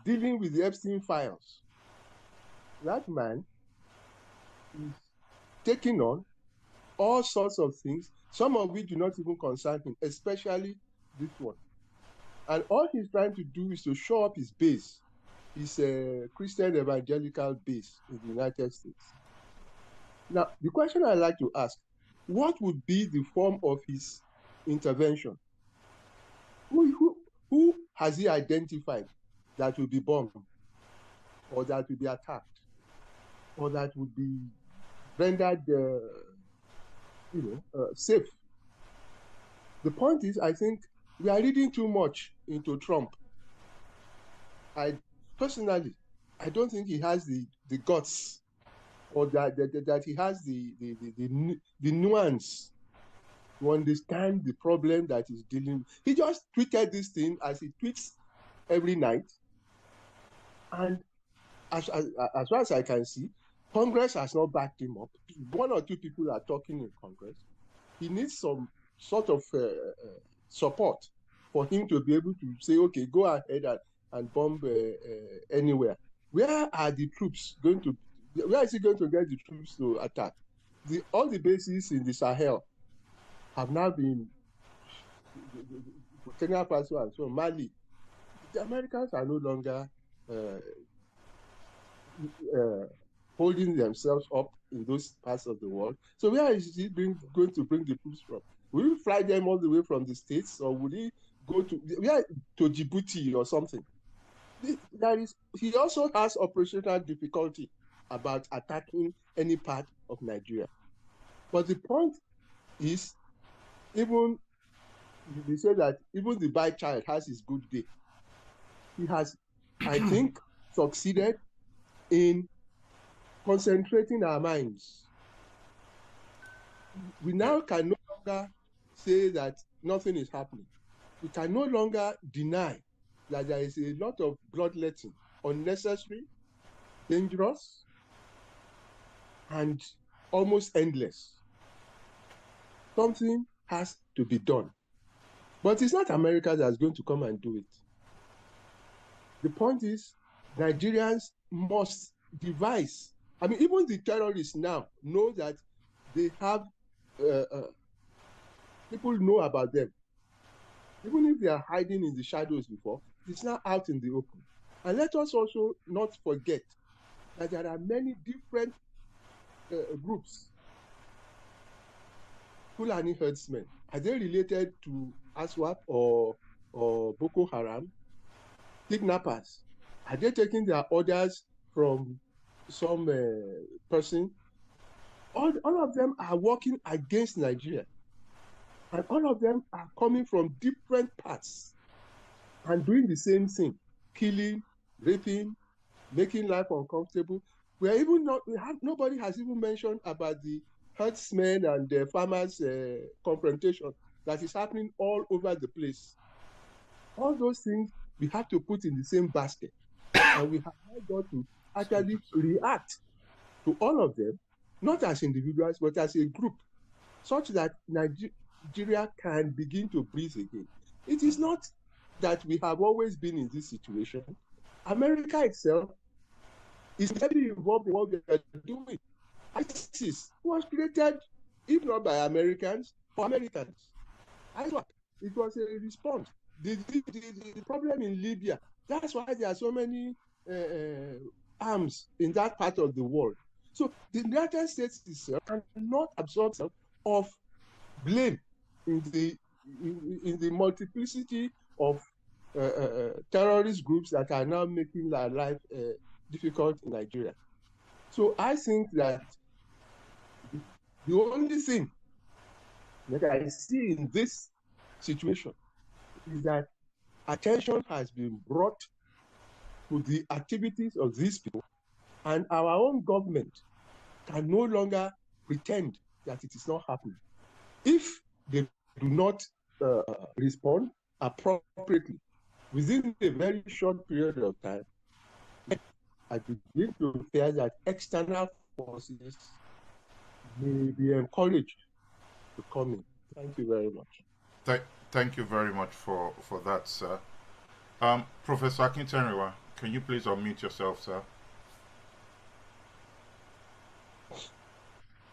dealing with the Epstein files. That man is taking on all sorts of things, some of which do not even concern him, especially this one. And all he's trying to do is to show up his base, his Christian evangelical base in the United States. Now, the question I'd like to ask, what would be the form of his intervention? Who has he identified that will be bombed, or that will be attacked, or that would be rendered safe? The point is, I think we are reading too much into Trump. Personally, I don't think he has the guts, or that he has the nuance to understand the problem that he's dealing with. He just tweeted this thing as he tweets every night. And as far as I can see, Congress has not backed him up. One or two people are talking in Congress. He needs some sort of support for him to be able to say, okay, go ahead and bomb anywhere. Where are the troops going to, where is he going to get the troops to attack? All the bases in the Sahel have now been, Burkina Faso and so Mali. The Americans are no longer holding themselves up in those parts of the world. So where is he going to bring the troops from? Will he fly them all the way from the States, or will he go to Djibouti or something? He also has operational difficulty about attacking any part of Nigeria. But the point is, even they say that even the bad child has his good day. He has, I think, succeeded in concentrating our minds. We now can no longer say that nothing is happening. We can no longer deny that there is a lot of bloodletting, unnecessary, dangerous, and almost endless. Something has to be done. But it's not America that's going to come and do it. The point is, Nigerians must devise. I mean, even the terrorists now know that they have, people know about them. Even if they are hiding in the shadows before, it's now out in the open. And let us also not forget that there are many different groups. Fulani herdsmen, are they related to ASWAP or Boko Haram? Kidnappers, are they taking their orders from some person? All of them are working against Nigeria. And all of them are coming from different parts and doing the same thing: killing, raping, making life uncomfortable. Nobody has even mentioned about the herdsmen and the farmers' confrontation that is happening all over the place. All those things we have to put in the same basket, and we have now got to actually react to all of them, not as individuals, but as a group, such that Nigeria can begin to breathe again. It is not that we have always been in this situation. America itself is heavily involved in what we are doing. ISIS was created, if not by Americans, for Americans. It was a response. The problem in Libya, that's why there are so many arms in that part of the world. So the United States itself cannot absorb itself of blame in the multiplicity of terrorist groups that are now making our life difficult in Nigeria. So I think that the only thing that I see in this situation is that attention has been brought to the activities of these people, and our own government can no longer pretend that it is not happening. If they do not respond appropriately within a very short period of time, I begin to fear that external forces may be encouraged to come in. Thank you very much. Thank you very much for that, sir. Professor Akintoye, can you please unmute yourself, sir?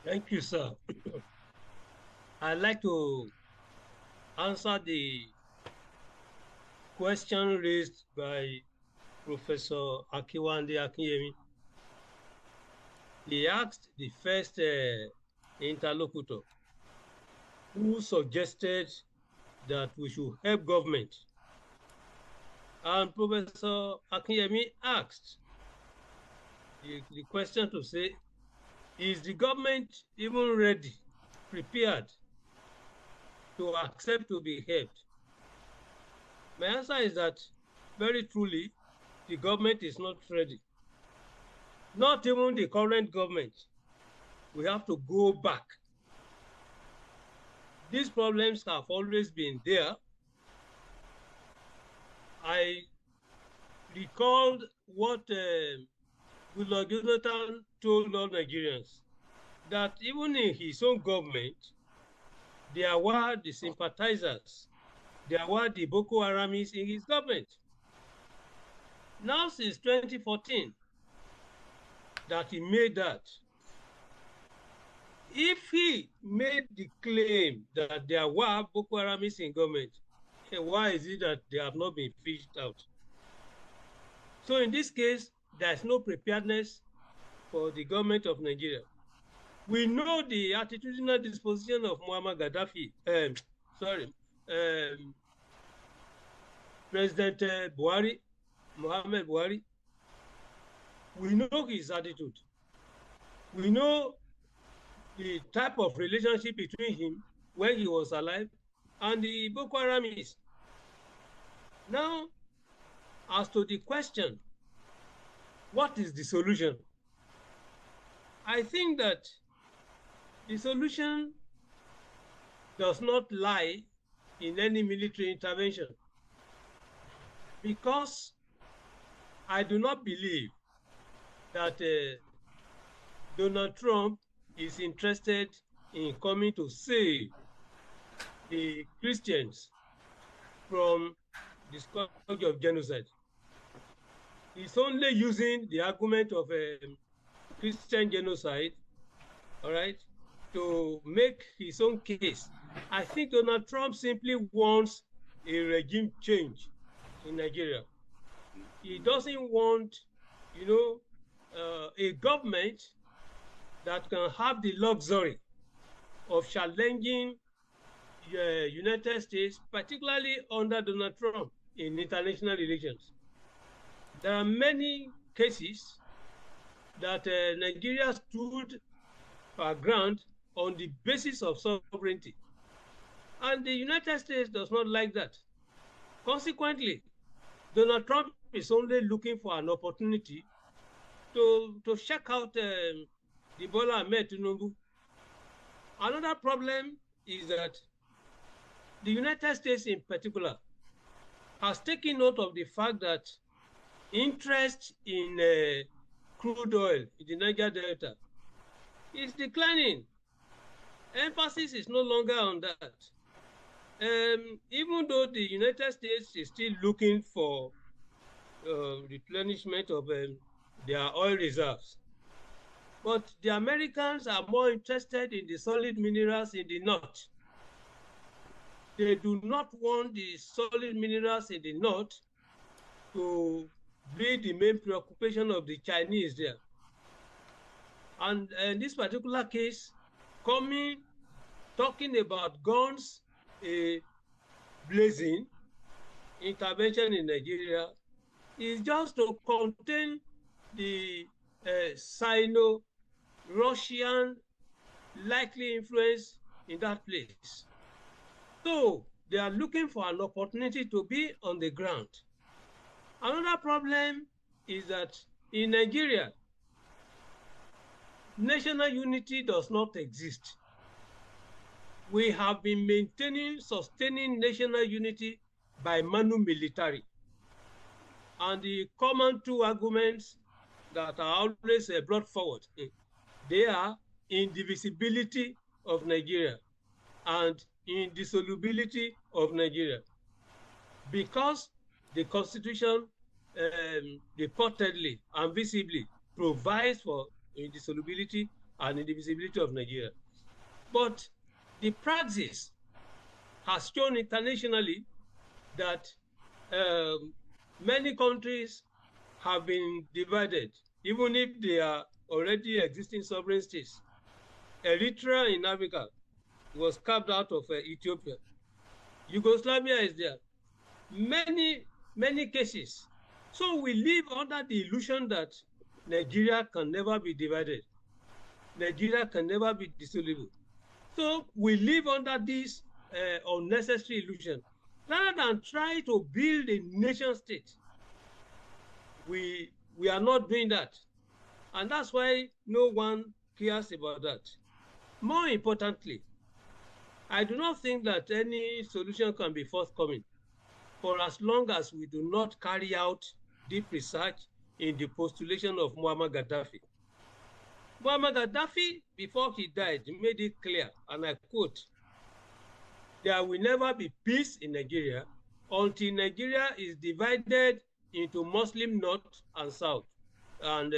Thank you, sir. I'd like to answer the question raised by Professor Akiwande Akinyemi. He asked the first interlocutor who suggested that we should help government. And Professor Akinyemi asked the question to say, is the government even ready, prepared to accept to be helped? My answer is that very truly, the government is not ready. Not even the current government. We have to go back. These problems have always been there. I recalled what Goodluck Jonathan told all Nigerians, that even in his own government, there were the sympathizers, there were the Boko Haramis in his government. Now, since 2014, that he made that, if he made the claim that there were Boko Haramis in government, why is it that they have not been fished out? So in this case, there's no preparedness for the government of Nigeria. We know the attitudinal disposition of Muammar Gaddafi, President Buhari, Muhammad Buhari. We know his attitude. We know the type of relationship between him when he was alive and the Boko Haramis. Now, as to the question, what is the solution? I think that the solution does not lie in any military intervention, because I do not believe that Donald Trump is interested in coming to save the Christians from the scourge of genocide. He's only using the argument of Christian genocide, all right, to make his own case. I think Donald Trump simply wants a regime change in Nigeria. He doesn't want, a government that can have the luxury of challenging the United States, particularly under Donald Trump, in international relations. There are many cases that Nigeria stood her ground on the basis of sovereignty. And the United States does not like that. Consequently, Donald Trump is only looking for an opportunity to check out the Bola Ahmed Tinubu. Another problem is that the United States in particular has taken note of the fact that interest in crude oil in the Niger Delta is declining. Emphasis is no longer on that. Even though the United States is still looking for replenishment of their oil reserves, but the Americans are more interested in the solid minerals in the north. They do not want the solid minerals in the north to be the main preoccupation of the Chinese there. And in this particular case, talking about guns, blazing intervention in Nigeria is just to contain the Sino-Russian likely influence in that place. So they are looking for an opportunity to be on the ground. Another problem is that in Nigeria, national unity does not exist. We have been sustaining national unity by manu militari. And the common two arguments that are always brought forward, they are indivisibility of Nigeria and indissolubility of Nigeria. Because the Constitution reportedly and visibly provides for indissolubility and indivisibility of Nigeria. But the praxis has shown internationally that many countries have been divided, even if they are already existing sovereign states. Eritrea in Africa was carved out of Ethiopia. Yugoslavia is there. Many cases. So we live under the illusion that Nigeria can never be divided. Nigeria can never be dissoluble. So we live under this unnecessary illusion. Rather than try to build a nation state, we are not doing that. And that's why no one cares about that. More importantly, I do not think that any solution can be forthcoming for as long as we do not carry out deep research in the postulation of Muammar Gaddafi. Muammar Gaddafi, before he died, made it clear, and I quote, "There will never be peace in Nigeria until Nigeria is divided into Muslim North and South and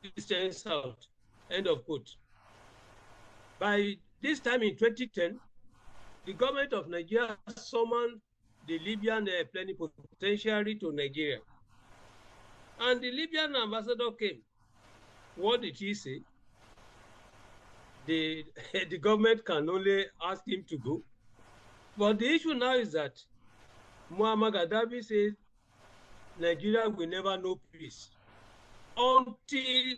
Christian South," end of quote. By this time in 2010, the government of Nigeria summoned the Libyan plenipotentiary to Nigeria. And the Libyan ambassador came. What did he say? The government can only ask him to go. But the issue now is that Muammar Gaddafi says Nigeria will never know peace until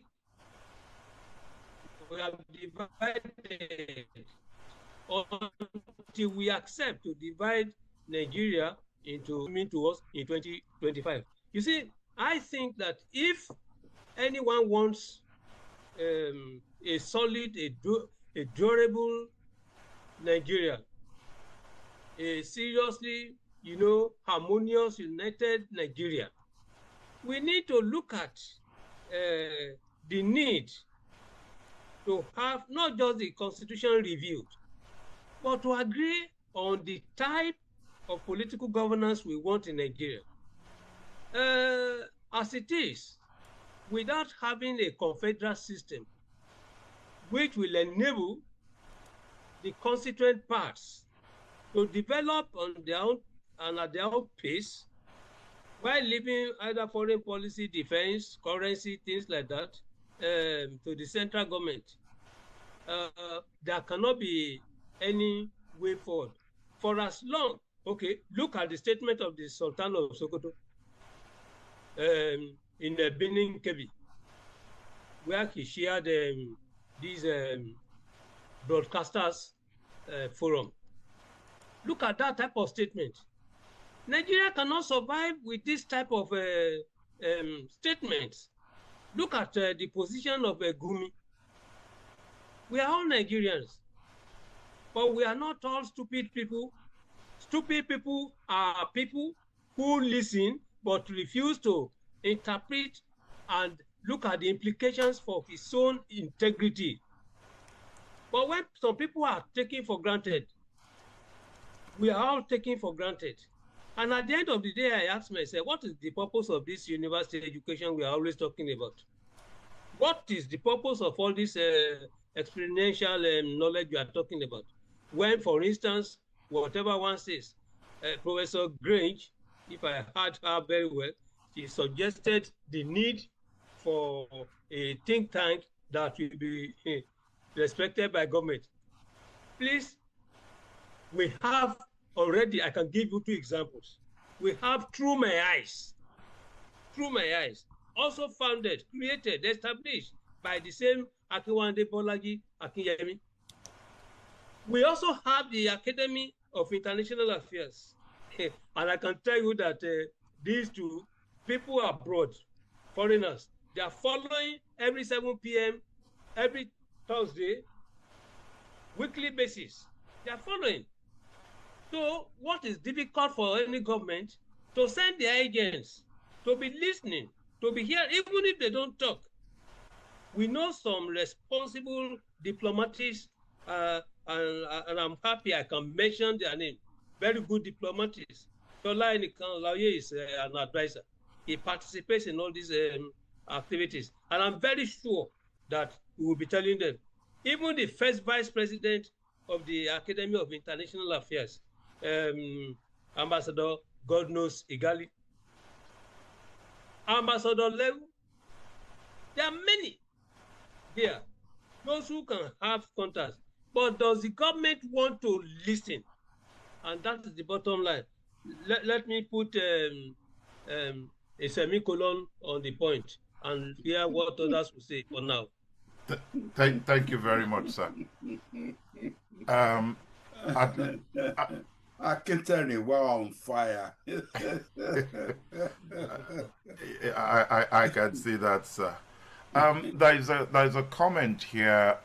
we are divided, until we accept to divide Nigeria into us in 2025. You see, I think that if anyone wants a solid, a durable Nigeria, a seriously, harmonious, united Nigeria, we need to look at the need to have not just the constitution reviewed, but to agree on the type of political governance we want in Nigeria. As it is, without having a confederal system, which will enable the constituent parts to develop on their own and at their own pace, while leaving either foreign policy, defense, currency, things like that, to the central government, there cannot be any way forward. For as long, okay, look at the statement of the Sultan of Sokoto in the Benin Kebi, where he shared these broadcasters forum. Look at that type of statement. Nigeria cannot survive with this type of statements. Look at the position of Gumi. We are all Nigerians, but we are not all stupid people. Stupid people are people who listen but refuse to interpret and look at the implications for his own integrity. But when some people are taken for granted, we are all taken for granted. And at the end of the day, I ask myself, what is the purpose of this university education we are always talking about? What is the purpose of all this experiential knowledge we are talking about? When, for instance, whatever one says, Professor Grange, if I heard her very well, she suggested the need for a think tank that will be respected by government. Please, we have already, I can give you 2 examples. We have Through My Eyes, also founded, created, established by the same Akinwande Bolaji Akinyemi. We also have the Academy of International Affairs. And I can tell you that these 2 people abroad, foreigners, they are following every 7 p.m., every Thursday, weekly basis. They are following. So what is difficult for any government to send their agents to be listening, to be here, even if they don't talk. We know some responsible diplomats, and I'm happy I can mention their name. Very good diplomats. Tola Enikan is an advisor. He participates in all these activities. And I'm very sure that we will be telling them. Even the first vice president of the Academy of International Affairs, Ambassador God knows Igali, Ambassador Lew, there are many here, those who can have contacts. But does the government want to listen? And that is the bottom line. Let me put a semicolon on the point and hear what others will say for now. Thank you very much, sir. I can tell you we're on fire. I can see that, sir. There's a comment here.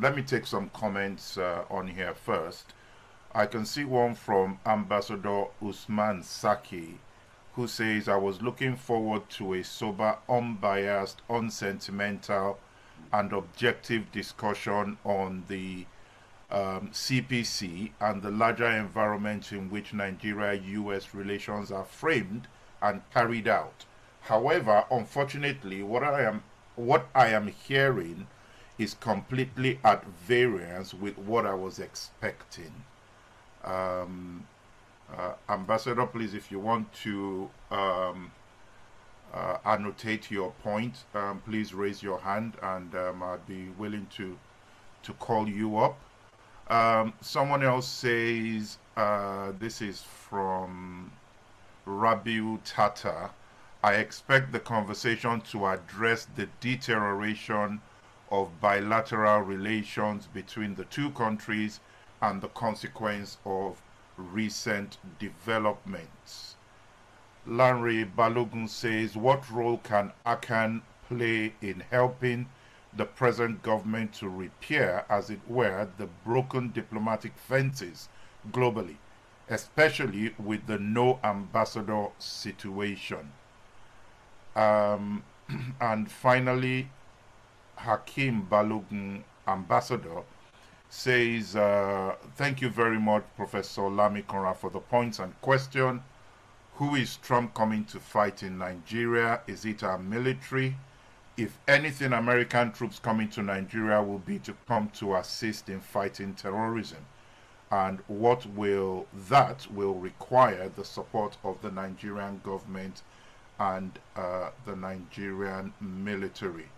Let me take some comments on here first. I can see one from Ambassador Usman Saki, who says, I was looking forward to a sober, unbiased, unsentimental, and objective discussion on the CPC and the larger environment in which Nigeria-US relations are framed and carried out. However, unfortunately, what I am hearing is completely at variance with what I was expecting. Ambassador, please, if you want to annotate your point, please raise your hand, and I'd be willing to call you up. Someone else says, this is from Rabiu Tata, I expect the conversation to address the deterioration of bilateral relations between the two countries and the consequence of recent developments. Lanre Balogun says, what role can ACAN play in helping the present government to repair, as it were, the broken diplomatic fences globally, especially with the no ambassador situation? And finally, Hakim Balogun, ambassador, says, thank you very much, Professor Lami Konra, for the points and question. Who is Trump coming to fight in Nigeria? Is it our military? If anything, American troops coming to Nigeria will be to come to assist in fighting terrorism. And what will require the support of the Nigerian government and the Nigerian military.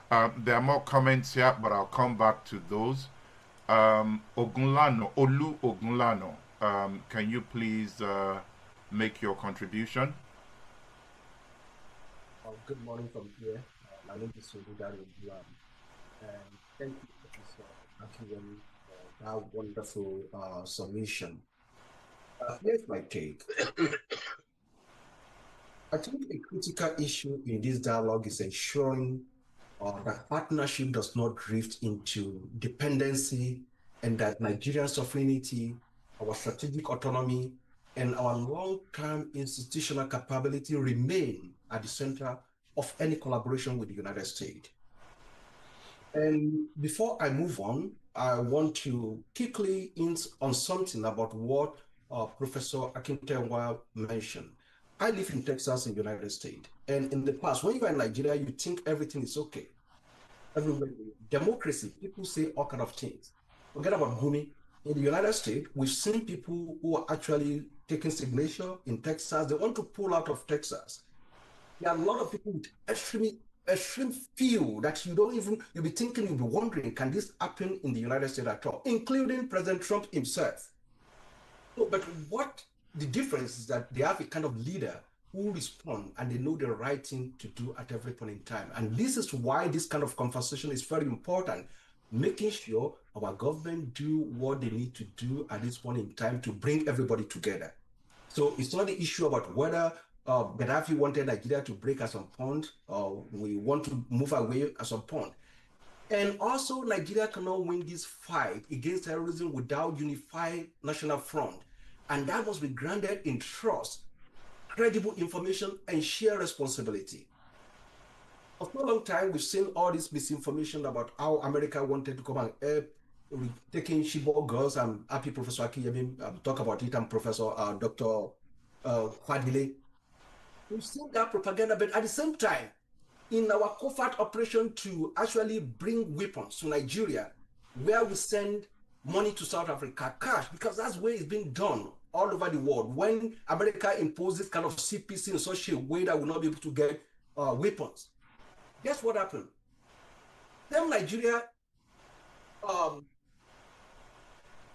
There are more comments here, but I'll come back to those. Ogunlano, Olu Ogunlano, can you please make your contribution? Good morning from here. My name is Solidar Ogunlano. And thank you, Professor Akiwemi, for that wonderful submission. Here's my take. I think a critical issue in this dialogue is ensuring that partnership does not drift into dependency, and that Nigerian sovereignty, our strategic autonomy, and our long-term institutional capability remain at the center of any collaboration with the United States. And before I move on, I want to quickly hint on something about what Professor Akintenwa mentioned. I live in Texas in the United States. And in the past, when you are in Nigeria, you think everything is okay. Everywhere, democracy, people say all kinds of things. Forget about Gumi. In the United States, we've seen people who are actually taking signature in Texas. They want to pull out of Texas. There are a lot of people with extreme feel that you'll be thinking, you'll be wondering, can this happen in the United States at all, including President Trump himself. So, but what the difference is that they have a kind of leader who respond and they know the right thing to do at every point in time. And this is why this kind of conversation is very important, making sure our government do what they need to do at this point in time to bring everybody together. So it's not the issue about whether Gaddafi wanted Nigeria to break at some point, or we want to move away at some point. And also, Nigeria cannot win this fight against terrorism without unified national front. And that must be grounded in trust, credible information, and shared responsibility. For a long time, we've seen all this misinformation about how America wanted to come and help taking Chibok girls. I'm happy Professor Akiyemi talk about it, and Professor Dr. Kwadile. We've seen that propaganda, but at the same time, in our covert operation to actually bring weapons to Nigeria, where we send money to South Africa, cash, because that's where it's being done all over the world. When America imposes kind of CPC in such a way that we'll not be able to get weapons, guess what happened? Then Nigeria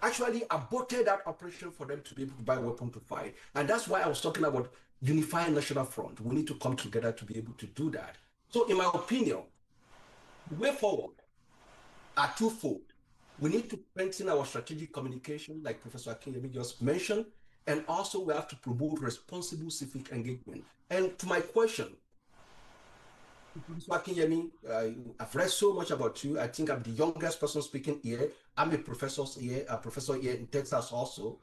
actually aborted that operation for them to be able to buy weapons to fight. And that's why I was talking about unifying national front. We need to come together to be able to do that. So in my opinion, the way forward are twofold. We need to strengthen our strategic communication, like Professor Akinyemi just mentioned, and also we have to promote responsible civic engagement. And to my question, Professor Akinyemi, I've read so much about you. I think I'm the youngest person speaking here. I'm a professor here in Texas also.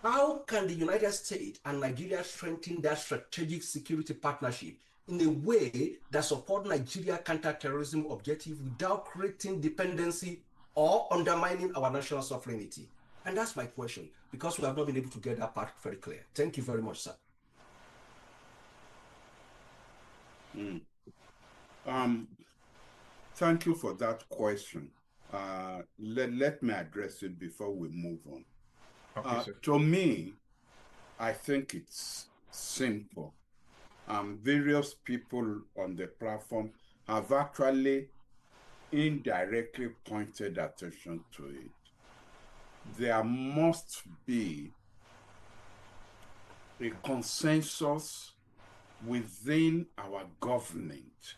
How can the United States and Nigeria strengthen their strategic security partnership in a way that supports Nigeria counterterrorism objective without creating dependency or undermining our national sovereignty? And that's my question, because we have not been able to get that part very clear. Thank you very much, sir. Thank you for that question. Let me address it before we move on. Okay, to me, I think it's simple. Various people on the platform have actually indirectly pointed attention to it. There must be a consensus within our government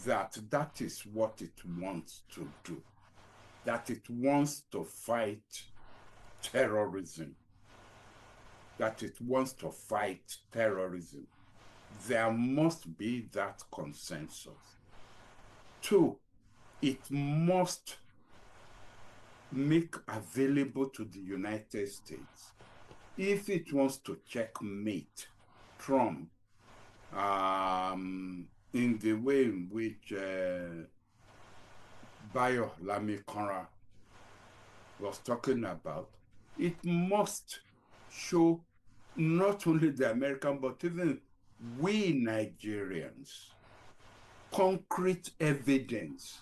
that is what it wants to do, that it wants to fight terrorism, that it wants to fight terrorism. There must be that consensus. Two, it must make available to the United States, if it wants to checkmate Trump in the way in which Bayo Lamikonra was talking about, it must show not only the American, but even we Nigerians, concrete evidence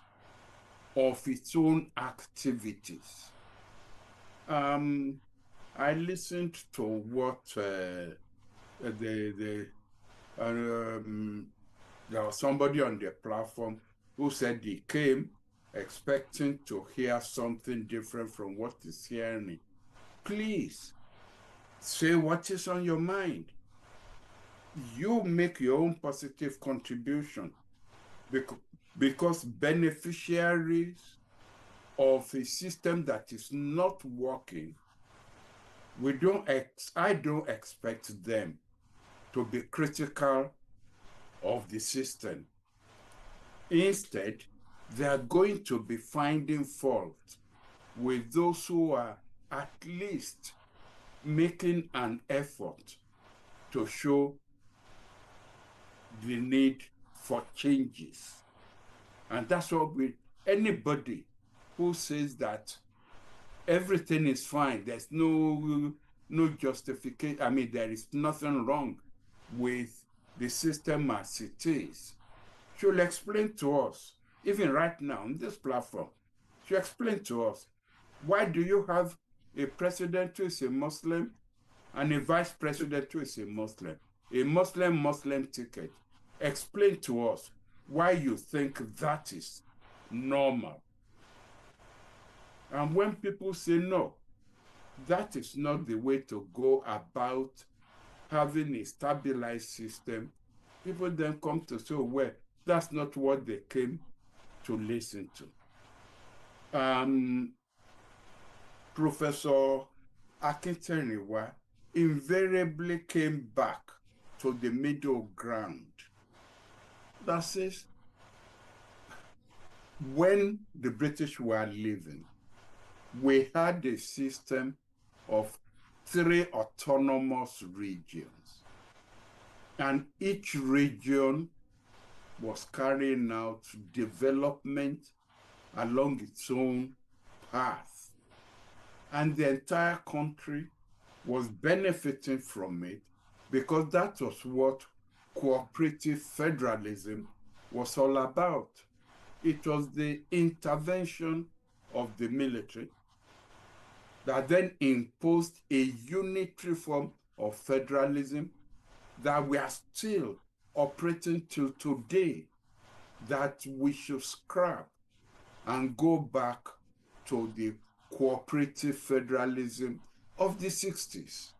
of its own activities. I listened to what there was somebody on the platform who said he came expecting to hear something different from what he's hearing. Please say what is on your mind. You make your own positive contribution, because beneficiaries of a system that is not working, I don't expect them to be critical of the system. Instead, they are going to be finding fault with those who are at least making an effort to show the need for changes. And that's what anybody who says that everything is fine, there's no justification, I mean, there is nothing wrong with the system as it is, should explain to us, even right now on this platform, should explain to us, why do you have a president who is a Muslim and a vice president who is a Muslim ticket? Explain to us why you think that is normal. And when people say no, that is not the way to go about having a stabilized system, people then come to say, well, that's not what they came to listen to. Professor Akintoye invariably came back to the middle ground. That says, when the British were leaving, we had a system of 3 autonomous regions, and each region was carrying out development along its own path, and the entire country was benefiting from it, because that was what cooperative federalism was all about. It was the intervention of the military that then imposed a unitary form of federalism that we are still operating till today, that we should scrap and go back to the cooperative federalism of the 60s.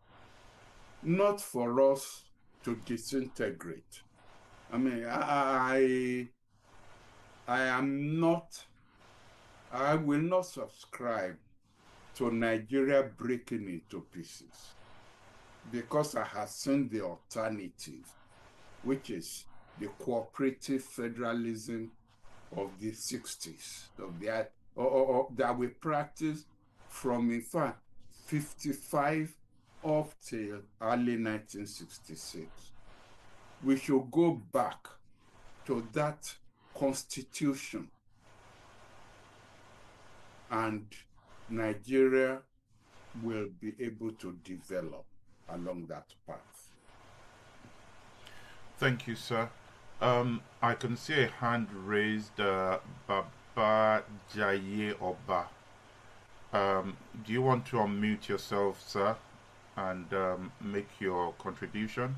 Not for us to disintegrate. I mean, I will not subscribe to Nigeria breaking into pieces, because I have seen the alternative, which is the cooperative federalism of the 60s, that we practiced from, in fact, 55 up till early 1966. We should go back to that constitution, and Nigeria will be able to develop along that path. Thank you, sir. I can see a hand raised, Baba Jaye Oba. Do you want to unmute yourself, sir, and make your contribution?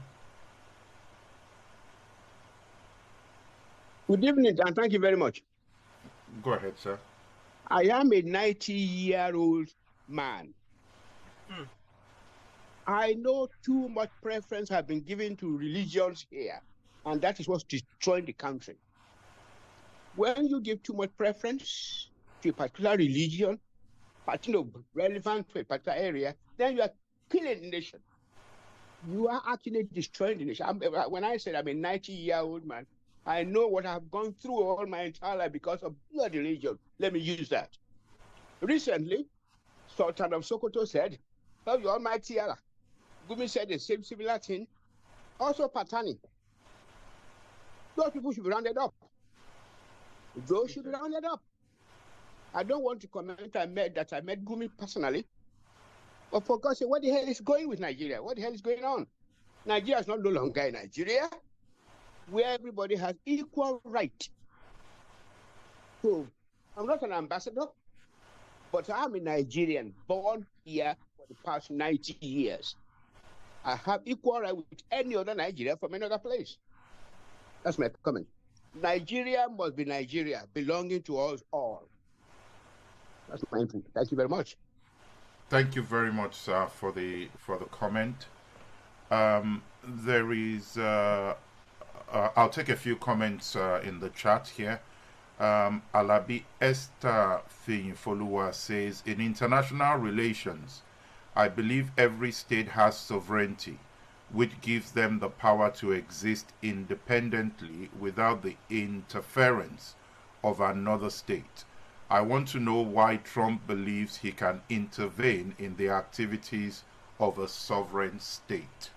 Good evening, and thank you very much. Go ahead, sir. I am a 90-year-old man. I know too much preference has been given to religions here, and that is what's destroying the country. When you give too much preference to a particular religion, relevant to a particular area, then you are killing the nation. You are actually destroying the nation. When I said I'm a 90-year-old man, I know what I've gone through all my entire life because of blood religion. Let me use that. Recently, Sultan of Sokoto said, "Oh, the Almighty Allah." Gumi said the same similar thing. Also, Patani. Those people should be rounded up. Those should be rounded up. I don't want to comment I met Gumi personally. But for God's sake, what the hell is going with Nigeria? What the hell is going on? Nigeria is not no longer in Nigeria, where everybody has equal right. So, I'm not an ambassador, but I'm a Nigerian, born here for the past 90 years. I have equal right with any other Nigerian from any other place. That's my comment. Nigeria must be Nigeria, belonging to us all. That's my input. Thank you very much. Thank you very much, sir, for the comment. There is, I'll take a few comments in the chat here. Alabi Esther Foluwa says, in international relations, I believe every state has sovereignty, which gives them the power to exist independently without the interference of another state. I want to know why Trump believes he can intervene in the activities of a sovereign state.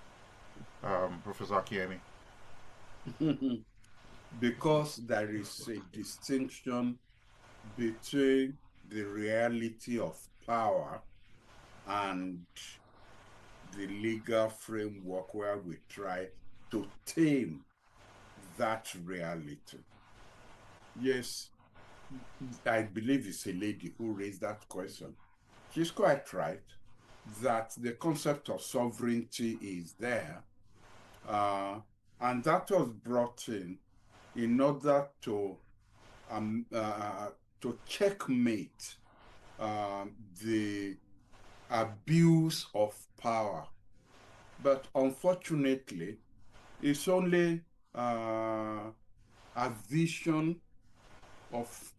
Professor Akinyemi. Because there is a distinction between the reality of power and the legal framework where we try to tame that reality. Yes, I believe it's a lady who raised that question. She's quite right that the concept of sovereignty is there, and that was brought in order to checkmate the abuse of power. But unfortunately, it's only a vision of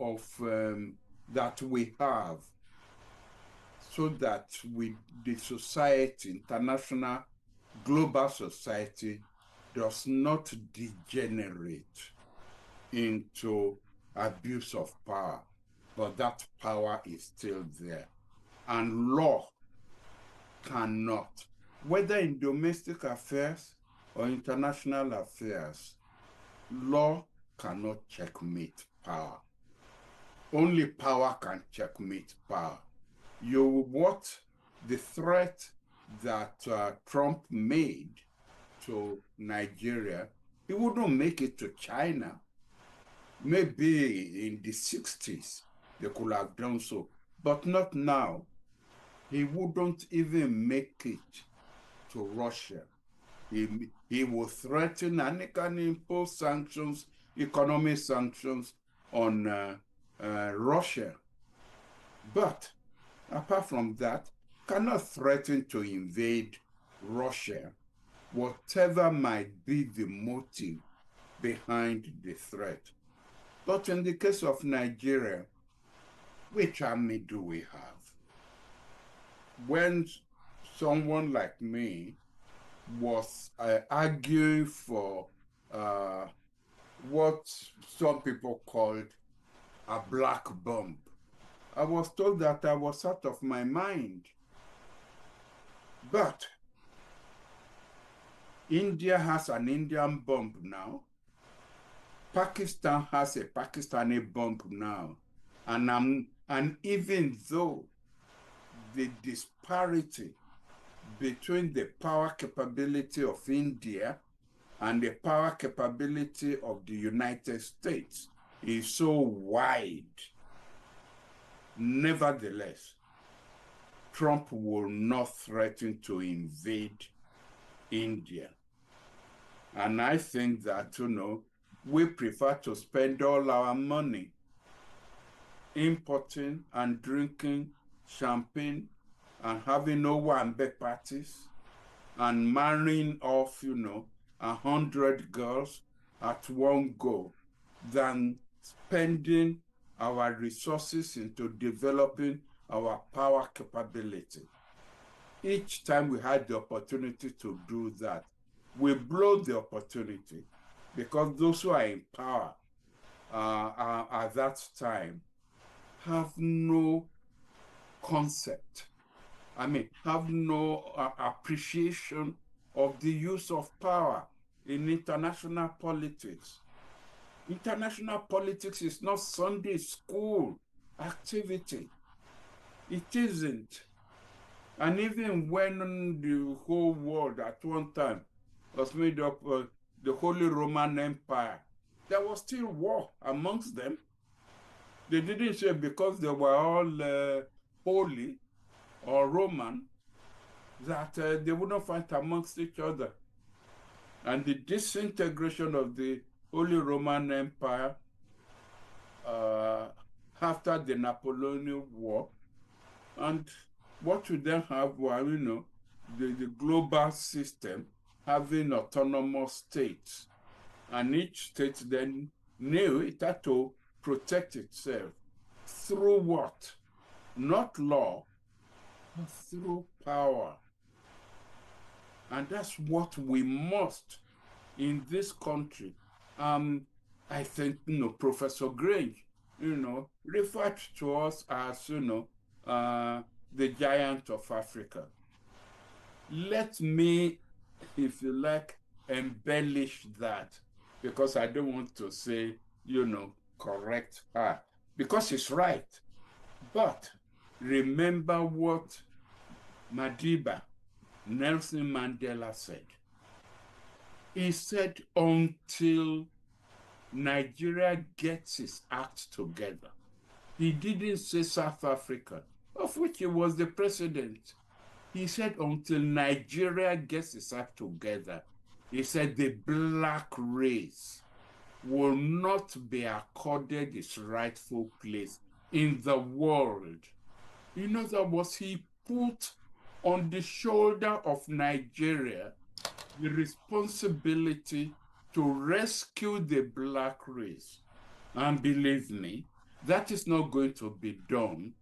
that we have, so that the society, international, global society, does not degenerate into abuse of power, but that power is still there. And law cannot, whether in domestic affairs or international affairs, law cannot checkmate power. Only power can checkmate power. The threat that Trump made to Nigeria, he wouldn't make it to China. Maybe in the 60s, they could have done so, but not now. He wouldn't even make it to Russia. He will threaten and he can impose sanctions, economic sanctions on Russia. But apart from that, cannot threaten to invade Russia, whatever might be the motive behind the threat. But in the case of Nigeria, which army do we have? When someone like me was arguing for what some people called a black bomb, I was told that I was out of my mind. But India has an Indian bomb now. Pakistan has a Pakistani bomb now. And even though the disparity between the power capability of India and the power capability of the United States is so wide, nevertheless, Trump will not threaten to invade India. And I think that, we prefer to spend all our money importing and drinking champagne and having Owambe parties and marrying off, 100 girls at one go than spending our resources into developing our power capability. Each time we had the opportunity to do that, we blow the opportunity because those who are in power at that time have no concept. Have no appreciation of the use of power in international politics. International politics is not Sunday school activity. It isn't. And even when the whole world at one time was made up of the Holy Roman Empire, there was still war amongst them. They didn't say because they were all holy or Roman that they wouldn't fight amongst each other. And the disintegration of the Holy Roman Empire after the Napoleonic War, and what you then have were, the global system having autonomous states. And each state then knew it had to protect itself. Through what? Not law, but through power. And that's what we must in this country. I think, Professor Grange, referred to us as, the giant of Africa. Let me, if you like, embellish that, because I don't want to say, correct her, because it's right. But remember what Madiba, Nelson Mandela said. He said, until Nigeria gets its act together. He didn't say South Africa, of which he was the president. He said, until Nigeria gets its act together, he said the black race will not be accorded its rightful place in the world. In other words, he put on the shoulder of Nigeria the responsibility to rescue the black race. And believe me, that is not going to be done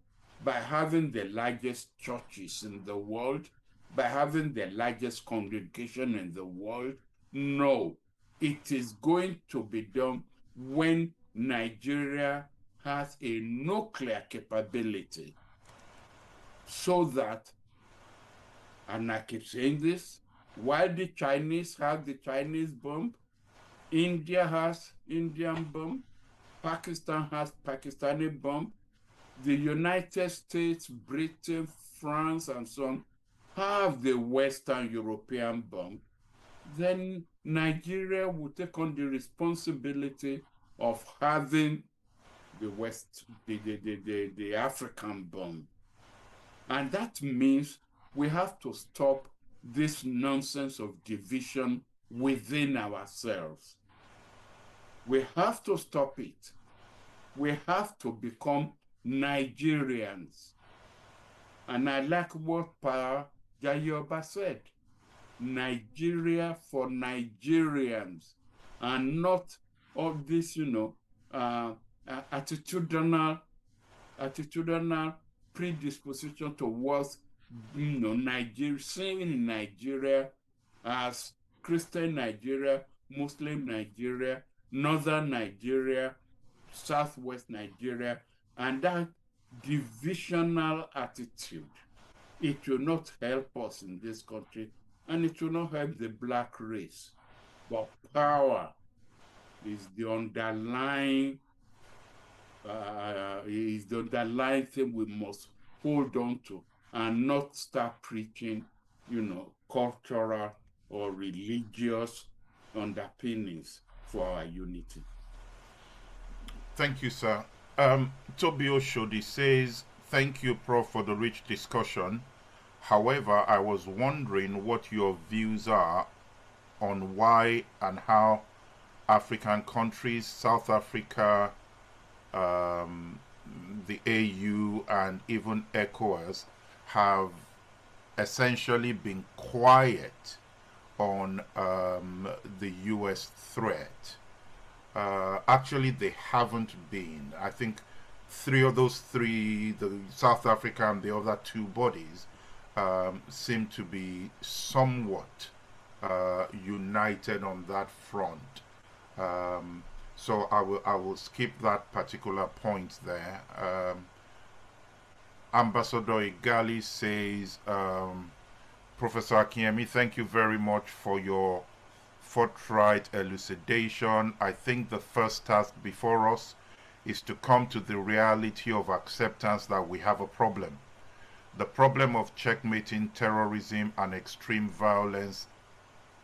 by having the largest churches in the world, by having the largest congregation in the world. No, it is going to be done when Nigeria has a nuclear capability, so that, and I keep saying this, while the Chinese have the Chinese bomb, India has Indian bomb, Pakistan has Pakistani bomb, the United States, Britain, France, and so on have the Western European bomb, then Nigeria will take on the responsibility of having the African bomb. And that means we have to stop this nonsense of division within ourselves. We have to stop it. We have to become Nigerians. And I like what Pa Jayoba said. Nigeria for Nigerians, and not all this, attitudinal predisposition towards, Nigeria, seeing Nigeria as Christian Nigeria, Muslim Nigeria, Northern Nigeria, Southwest Nigeria, and that divisional attitude. It will not help us in this country, and it will not help the black race. But power is the underlying thing we must hold on to, and not start preaching, cultural or religious underpinnings for our unity. Thank you, sir. Toby Oshodi says, thank you, Prof, for the rich discussion. However, I was wondering what your views are on why and how African countries, South Africa, the AU, and even ECOWAS have essentially been quiet on the US threat. Actually, they haven't been. I think the South Africa and the other two bodies, seem to be somewhat united on that front. So I will skip that particular point there. Ambassador Igali says, Professor Akinyemi, thank you very much for your forthright elucidation. I think the first task before us is to come to the reality of acceptance that we have a problem. The problem of checkmating terrorism and extreme violence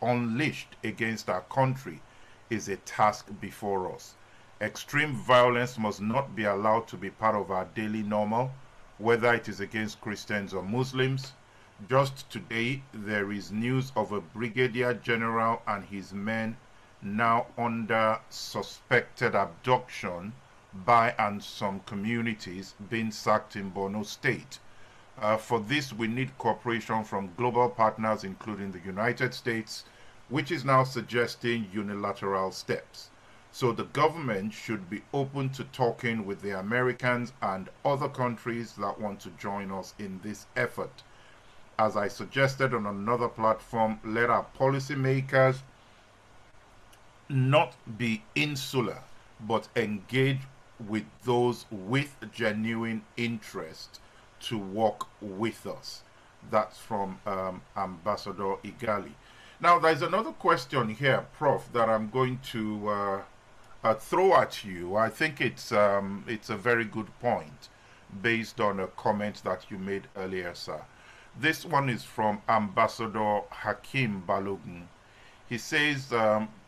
unleashed against our country is a task before us. Extreme violence must not be allowed to be part of our daily normal, whether it is against Christians or Muslims. Just today, there is news of a brigadier general and his men now under suspected abduction by and some communities being sacked in Borno State. For this, we need cooperation from global partners, including the United States, which is now suggesting unilateral steps. So the government should be open to talking with the Americans and other countries that want to join us in this effort. As I suggested on another platform, let our policymakers not be insular, but engage with those with genuine interest to work with us. That's from Ambassador Igali. Now, there's another question here, Prof, that I'm going to throw at you. I think it's a very good point based on a comment that you made earlier, sir. This one is from Ambassador Hakim Balogun. He says,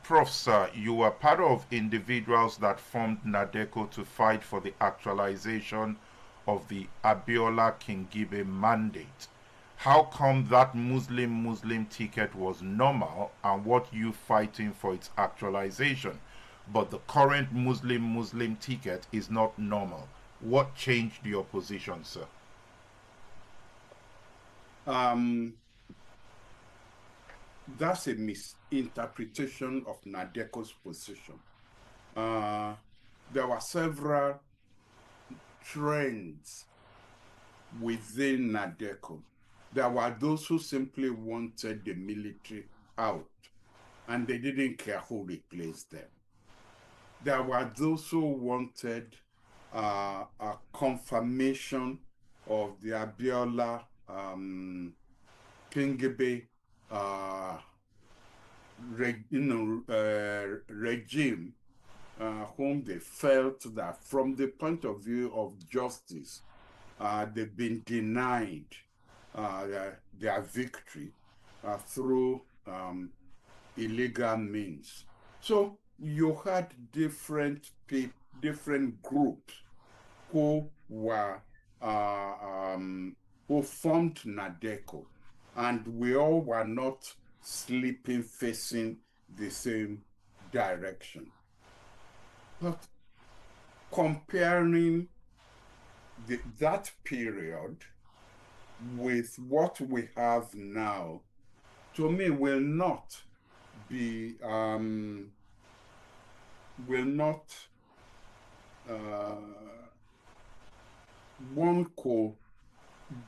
Prof, sir, you were part of individuals that formed NADECO to fight for the actualization of the Abiola Kingibe mandate. How come that Muslim ticket was normal and what you fighting for its actualization, but the current Muslim ticket is not normal? What changed your position, sir? That's a misinterpretation of NADECO's position. There were several trends within NADECO. There were those who simply wanted the military out, and they didn't care who replaced them. There were those who wanted a confirmation of the Abiola Kingibe regime, whom they felt that from the point of view of justice, they've been denied their victory through illegal means. So you had different groups who were who formed NADECO, and we all were not sleeping facing the same direction. But comparing that period with what we have now, to me, will not be one could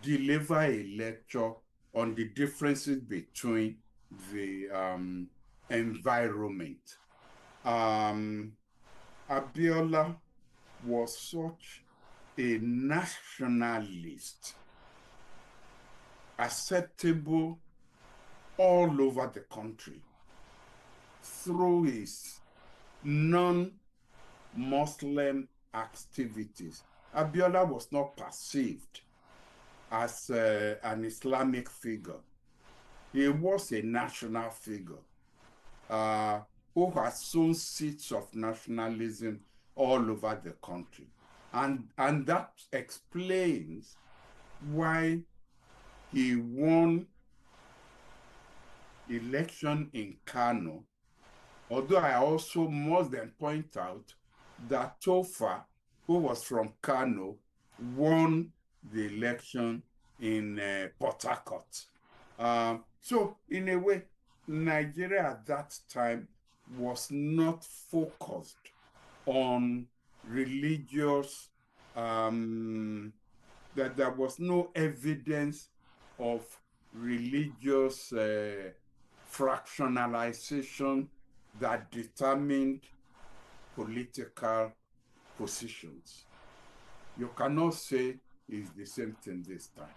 deliver a lecture on the differences between the environment. Abiola was such a nationalist, acceptable all over the country through his non-Muslim activities. Abiola was not perceived as an Islamic figure. He was a national figure who has sown seeds of nationalism all over the country. And that explains why he won election in Kano. Although I also must then point out that Tofa, who was from Kano, won the election in Port Harcourt. So in a way, Nigeria at that time was not focused on religious, that there was no evidence of religious fractionalization that determined political positions. You cannot say it's the same thing this time.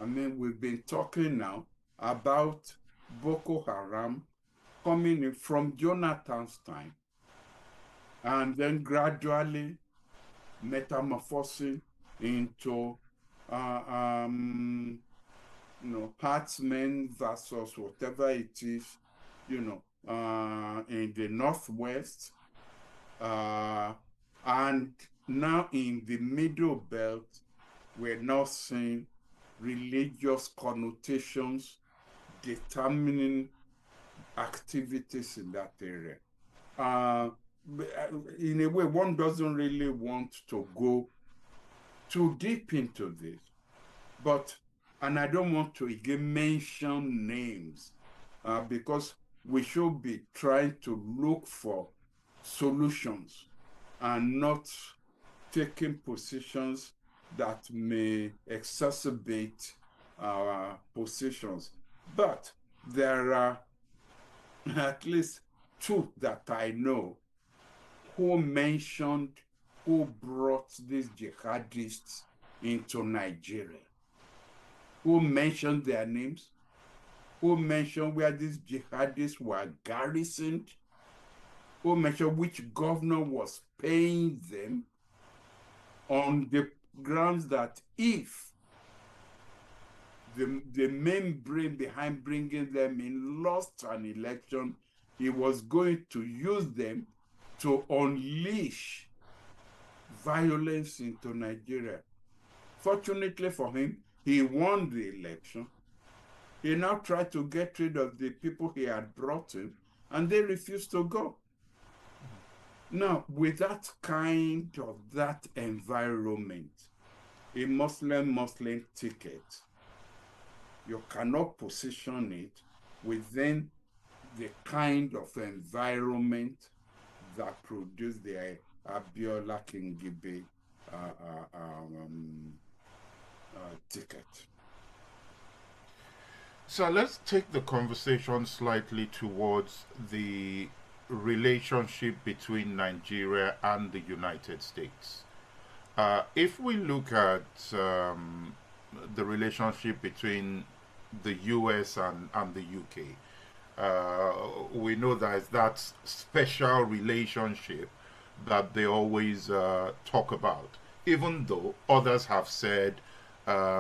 I mean, we've been talking now about Boko Haram coming in from Jonathan's time and then gradually metamorphosing into herdsmen versus whatever it is, in the Northwest, and now in the Middle Belt, we're now seeing religious connotations determining activities in that area. In a way, one doesn't really want to go too deep into this, and I don't want to again mention names because we should be trying to look for solutions and not taking positions that may exacerbate our positions. But there are at least two that I know who brought these jihadists into Nigeria, who mentioned their names, who mentioned where these jihadists were garrisoned, who mentioned which governor was paying them, on the grounds that if the main brain behind bringing them in lost an election, he was going to use them to unleash violence into Nigeria. Fortunately for him, he won the election. He now tried to get rid of the people he had brought in, and they refused to go. Now, with that environment, a Muslim ticket, you cannot position it within the kind of environment that produced the Abiola Kingibe ticket. So let's take the conversation slightly towards the relationship between Nigeria and the United States. If we look at the relationship between the US and the UK, we know there's that special relationship that they always talk about, even though others have said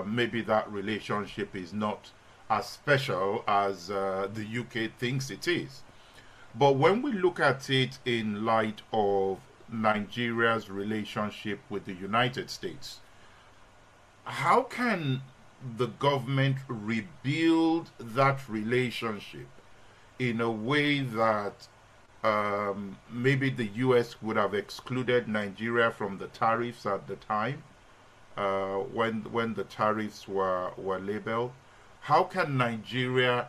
maybe that relationship is not as special as the UK thinks it is. But when we look at it in light of Nigeria's relationship with the United States, how can the government rebuild that relationship in a way that maybe the US would have excluded Nigeria from the tariffs at the time when the tariffs were labeled? How can Nigeria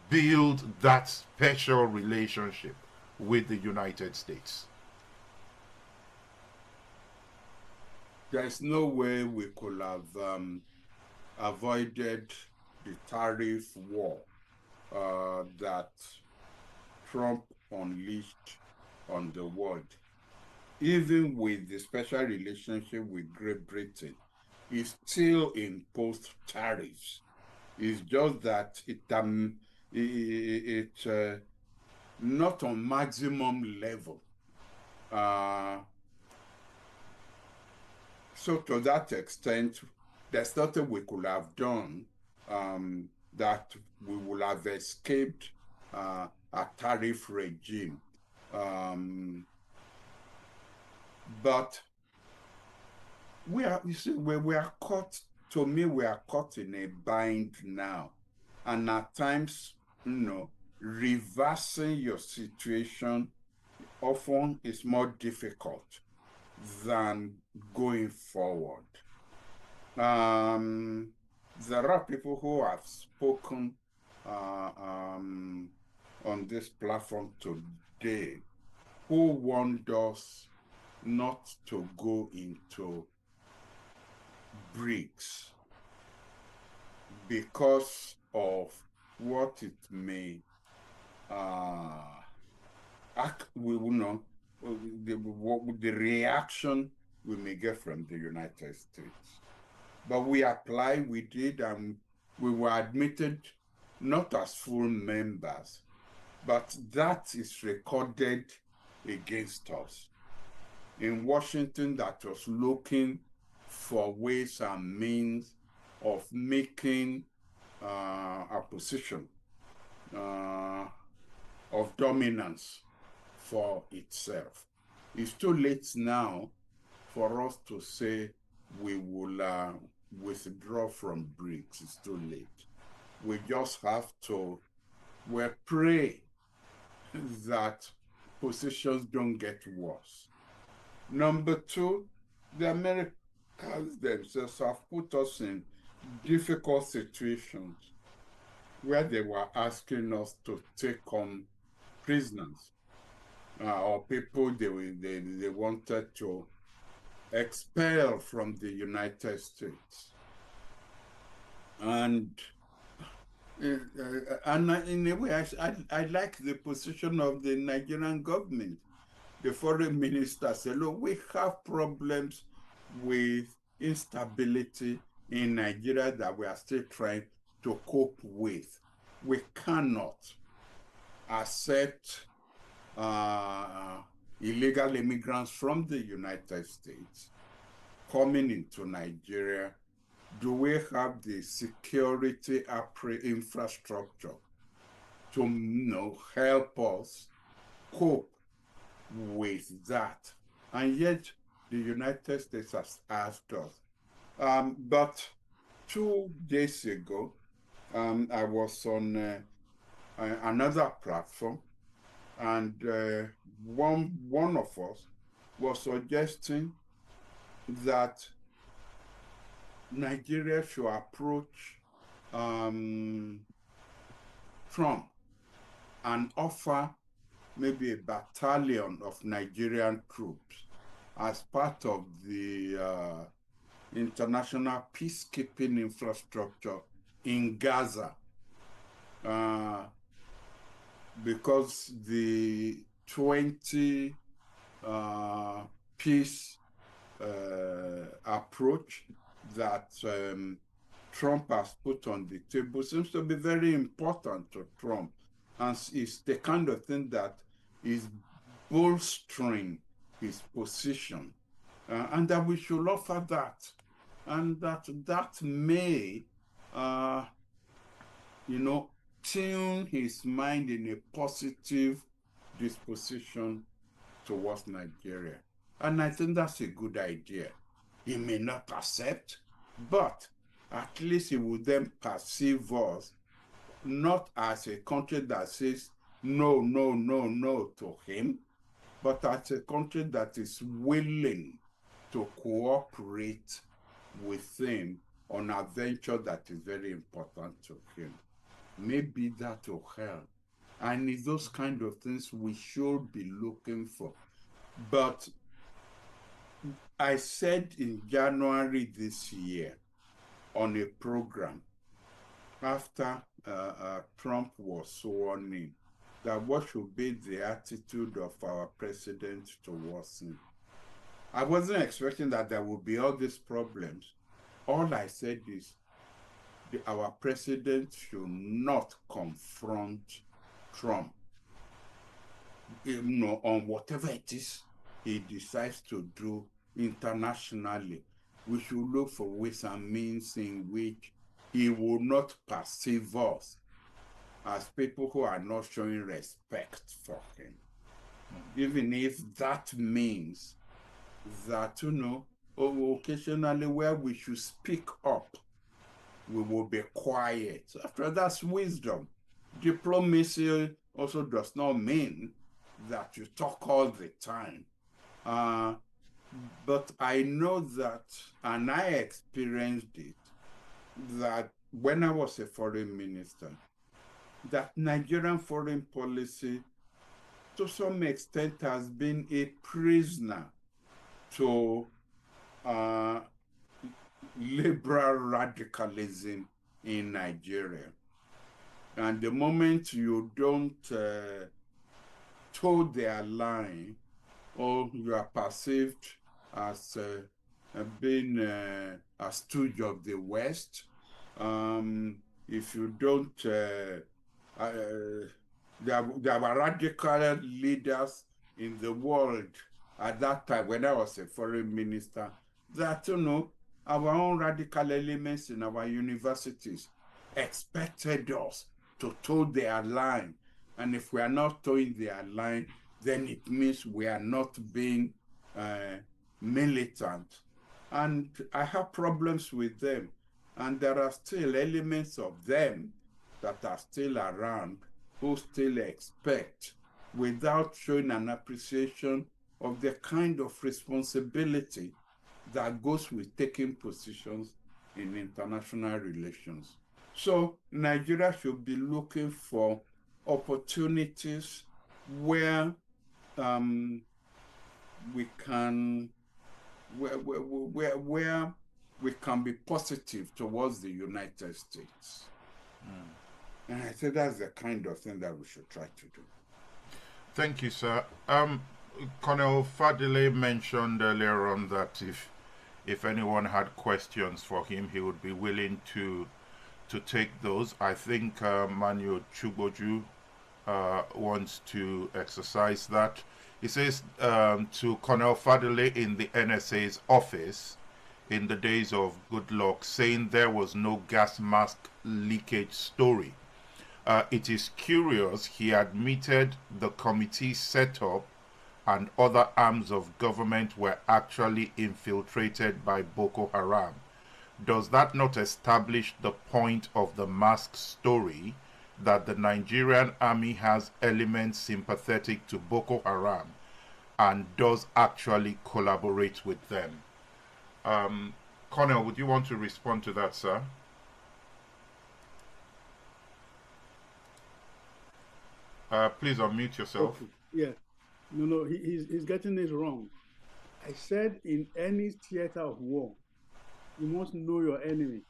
build that special relationship with the United States? There's no way we could have avoided the tariff war that Trump unleashed on the world. Even with the special relationship with Great Britain, it still imposed tariffs. It's just that it's not on maximum level. So to that extent, there's nothing we could have done that we would have escaped a tariff regime. But we are caught, to me, we are caught in a bind now. And at times, reversing your situation often is more difficult than going forward. There are people who have spoken on this platform today who want us not to go into BRICS because of what it may the reaction we may get from the United States. But we applied, we did, and we were admitted not as full members, but that is recorded against us. In Washington, that was looking for ways and means of making a position of dominance for itself. It's too late now for us to say we will withdraw from BRICS. It's too late. We just have to pray that positions don't get worse. Number two, the Americans themselves have put us in difficult situations where they were asking us to take on prisoners or people they wanted to expel from the United States. And in a way, I like the position of the Nigerian government. The foreign minister said, look, we have problems with instability in Nigeria that we are still trying to cope with. We cannot accept illegal immigrants from the United States coming into Nigeria. Do we have the security infrastructure to help us cope with that? And yet the United States has asked us. But 2 days ago, I was on another platform, and one of us was suggesting that Nigeria should approach Trump and offer maybe a battalion of Nigerian troops as part of the international peacekeeping infrastructure in Gaza. Because the 20 peace approach that Trump has put on the table seems to be very important to Trump, and it's the kind of thing that is bolstering his position, and that we should offer that, and that may, tune his mind in a positive disposition towards Nigeria. And I think that's a good idea. He may not accept, but at least he will then perceive us not as a country that says no, no, no, no to him, but as a country that is willing to cooperate with him on a venture that is very important to him. Maybe that will help. And it's those kind of things we should be looking for. But I said in January this year on a program after Trump was sworn in, that what should be the attitude of our president towards him. I wasn't expecting that there would be all these problems. All I said is our president should not confront Trump, on whatever it is he decides to do internationally. We should look for ways and means in which he will not perceive us as people who are not showing respect for him. Even if that means that, occasionally where we should speak up, we will be quiet. After all, that's wisdom. Diplomacy also does not mean that you talk all the time. But I know that, and I experienced it, that when I was a foreign minister, that Nigerian foreign policy, to some extent, has been a prisoner to liberal radicalism in Nigeria. And the moment you don't toe their line, or you are perceived as being a stooge of the West, if you don't, there were radical leaders in the world at that time when I was a foreign minister that, our own radical elements in our universities expected us to toe their line. And if we are not towing their line, then it means we are not being militant. And I have problems with them. And there are still elements of them that are still around who still expect, without showing an appreciation of the kind of responsibility that goes with taking positions in international relations. So Nigeria should be looking for opportunities where we can be positive towards the United States. And I think that's the kind of thing that we should try to do. Thank you, sir. Colonel Fadile mentioned earlier on that if anyone had questions for him, he would be willing to take those. I think Manuel Chugboju wants to exercise that. He says to Colonel Fadile in the NSA's office in the days of Goodluck, saying there was no gas mask leakage story. It is curious he admitted the committee set up and other arms of government were actually infiltrated by Boko Haram. Does that not establish the point of the mask story, that the Nigerian army has elements sympathetic to Boko Haram and does actually collaborate with them? Colonel, would you want to respond to that, sir? Please unmute yourself. Okay. Yeah. No, he's getting this wrong. I said in any theater of war, you must know your enemy.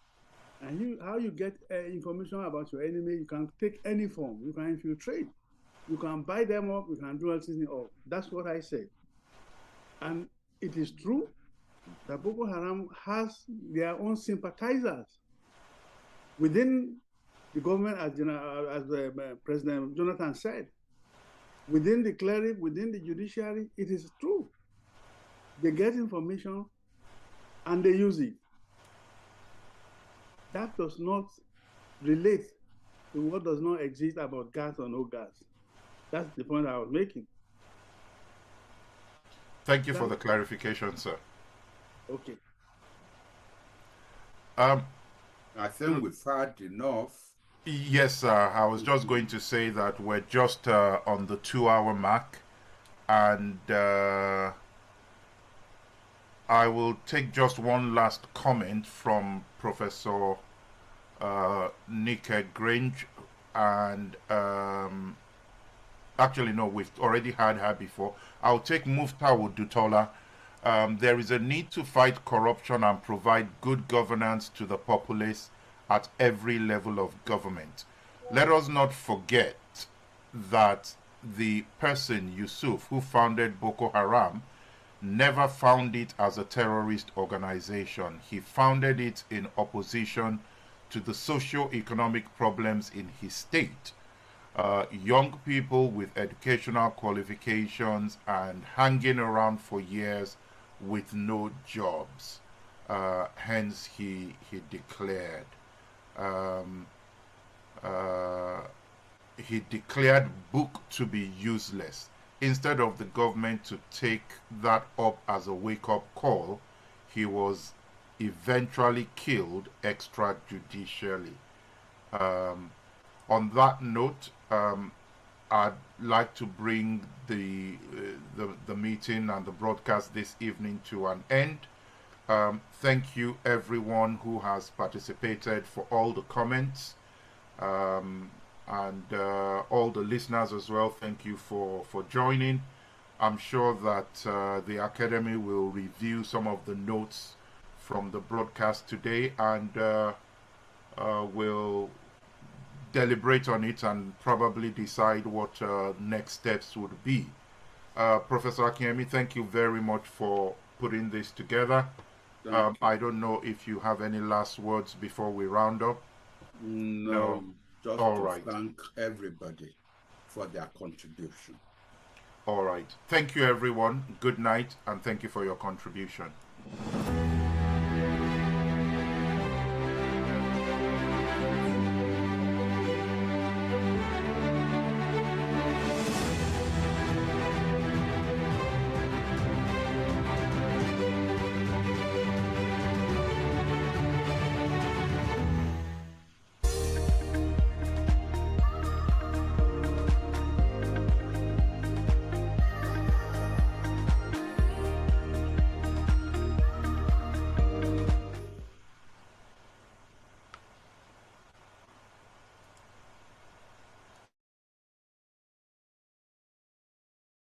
And how you get information about your enemy, you can take any form. You can infiltrate. You can buy them up. You can do everything up. That's what I said. And it is true that Boko Haram has their own sympathizers within the government, as President Jonathan said. Within the cleric, within the judiciary, it is true. They get information and they use it. That does not relate to what does not exist about gas or no gas. That's the point I was making. Thank you for the clarification, sir. Okay. I think we've had enough. Yes, sir. I was just going to say that we're just on the 2-hour mark, and I will take just one last comment from Professor Nika Grange, and actually no, we've already had her before. I'll take Muftawu Dutola. There is a need to fight corruption and provide good governance to the populace at every level of government. Let us not forget that the person, Yusuf, who founded Boko Haram, never found it as a terrorist organization. He founded it in opposition to the socio-economic problems in his state. Young people with educational qualifications and hanging around for years with no jobs. Hence, he declared book to be useless. Instead of the government to take that up as a wake-up call, he was eventually killed extrajudicially. On that note, I'd like to bring the meeting and the broadcast this evening to an end. Thank you everyone who has participated for all the comments, and all the listeners as well. Thank you for joining. I'm sure that the Academy will review some of the notes from the broadcast today, and will deliberate on it and probably decide what next steps would be. Professor Akinyemi, thank you very much for putting this together. I don't know if you have any last words before we round up. No. Just All to right. thank everybody for their contribution. All right. Thank you, everyone. Good night, and thank you for your contribution.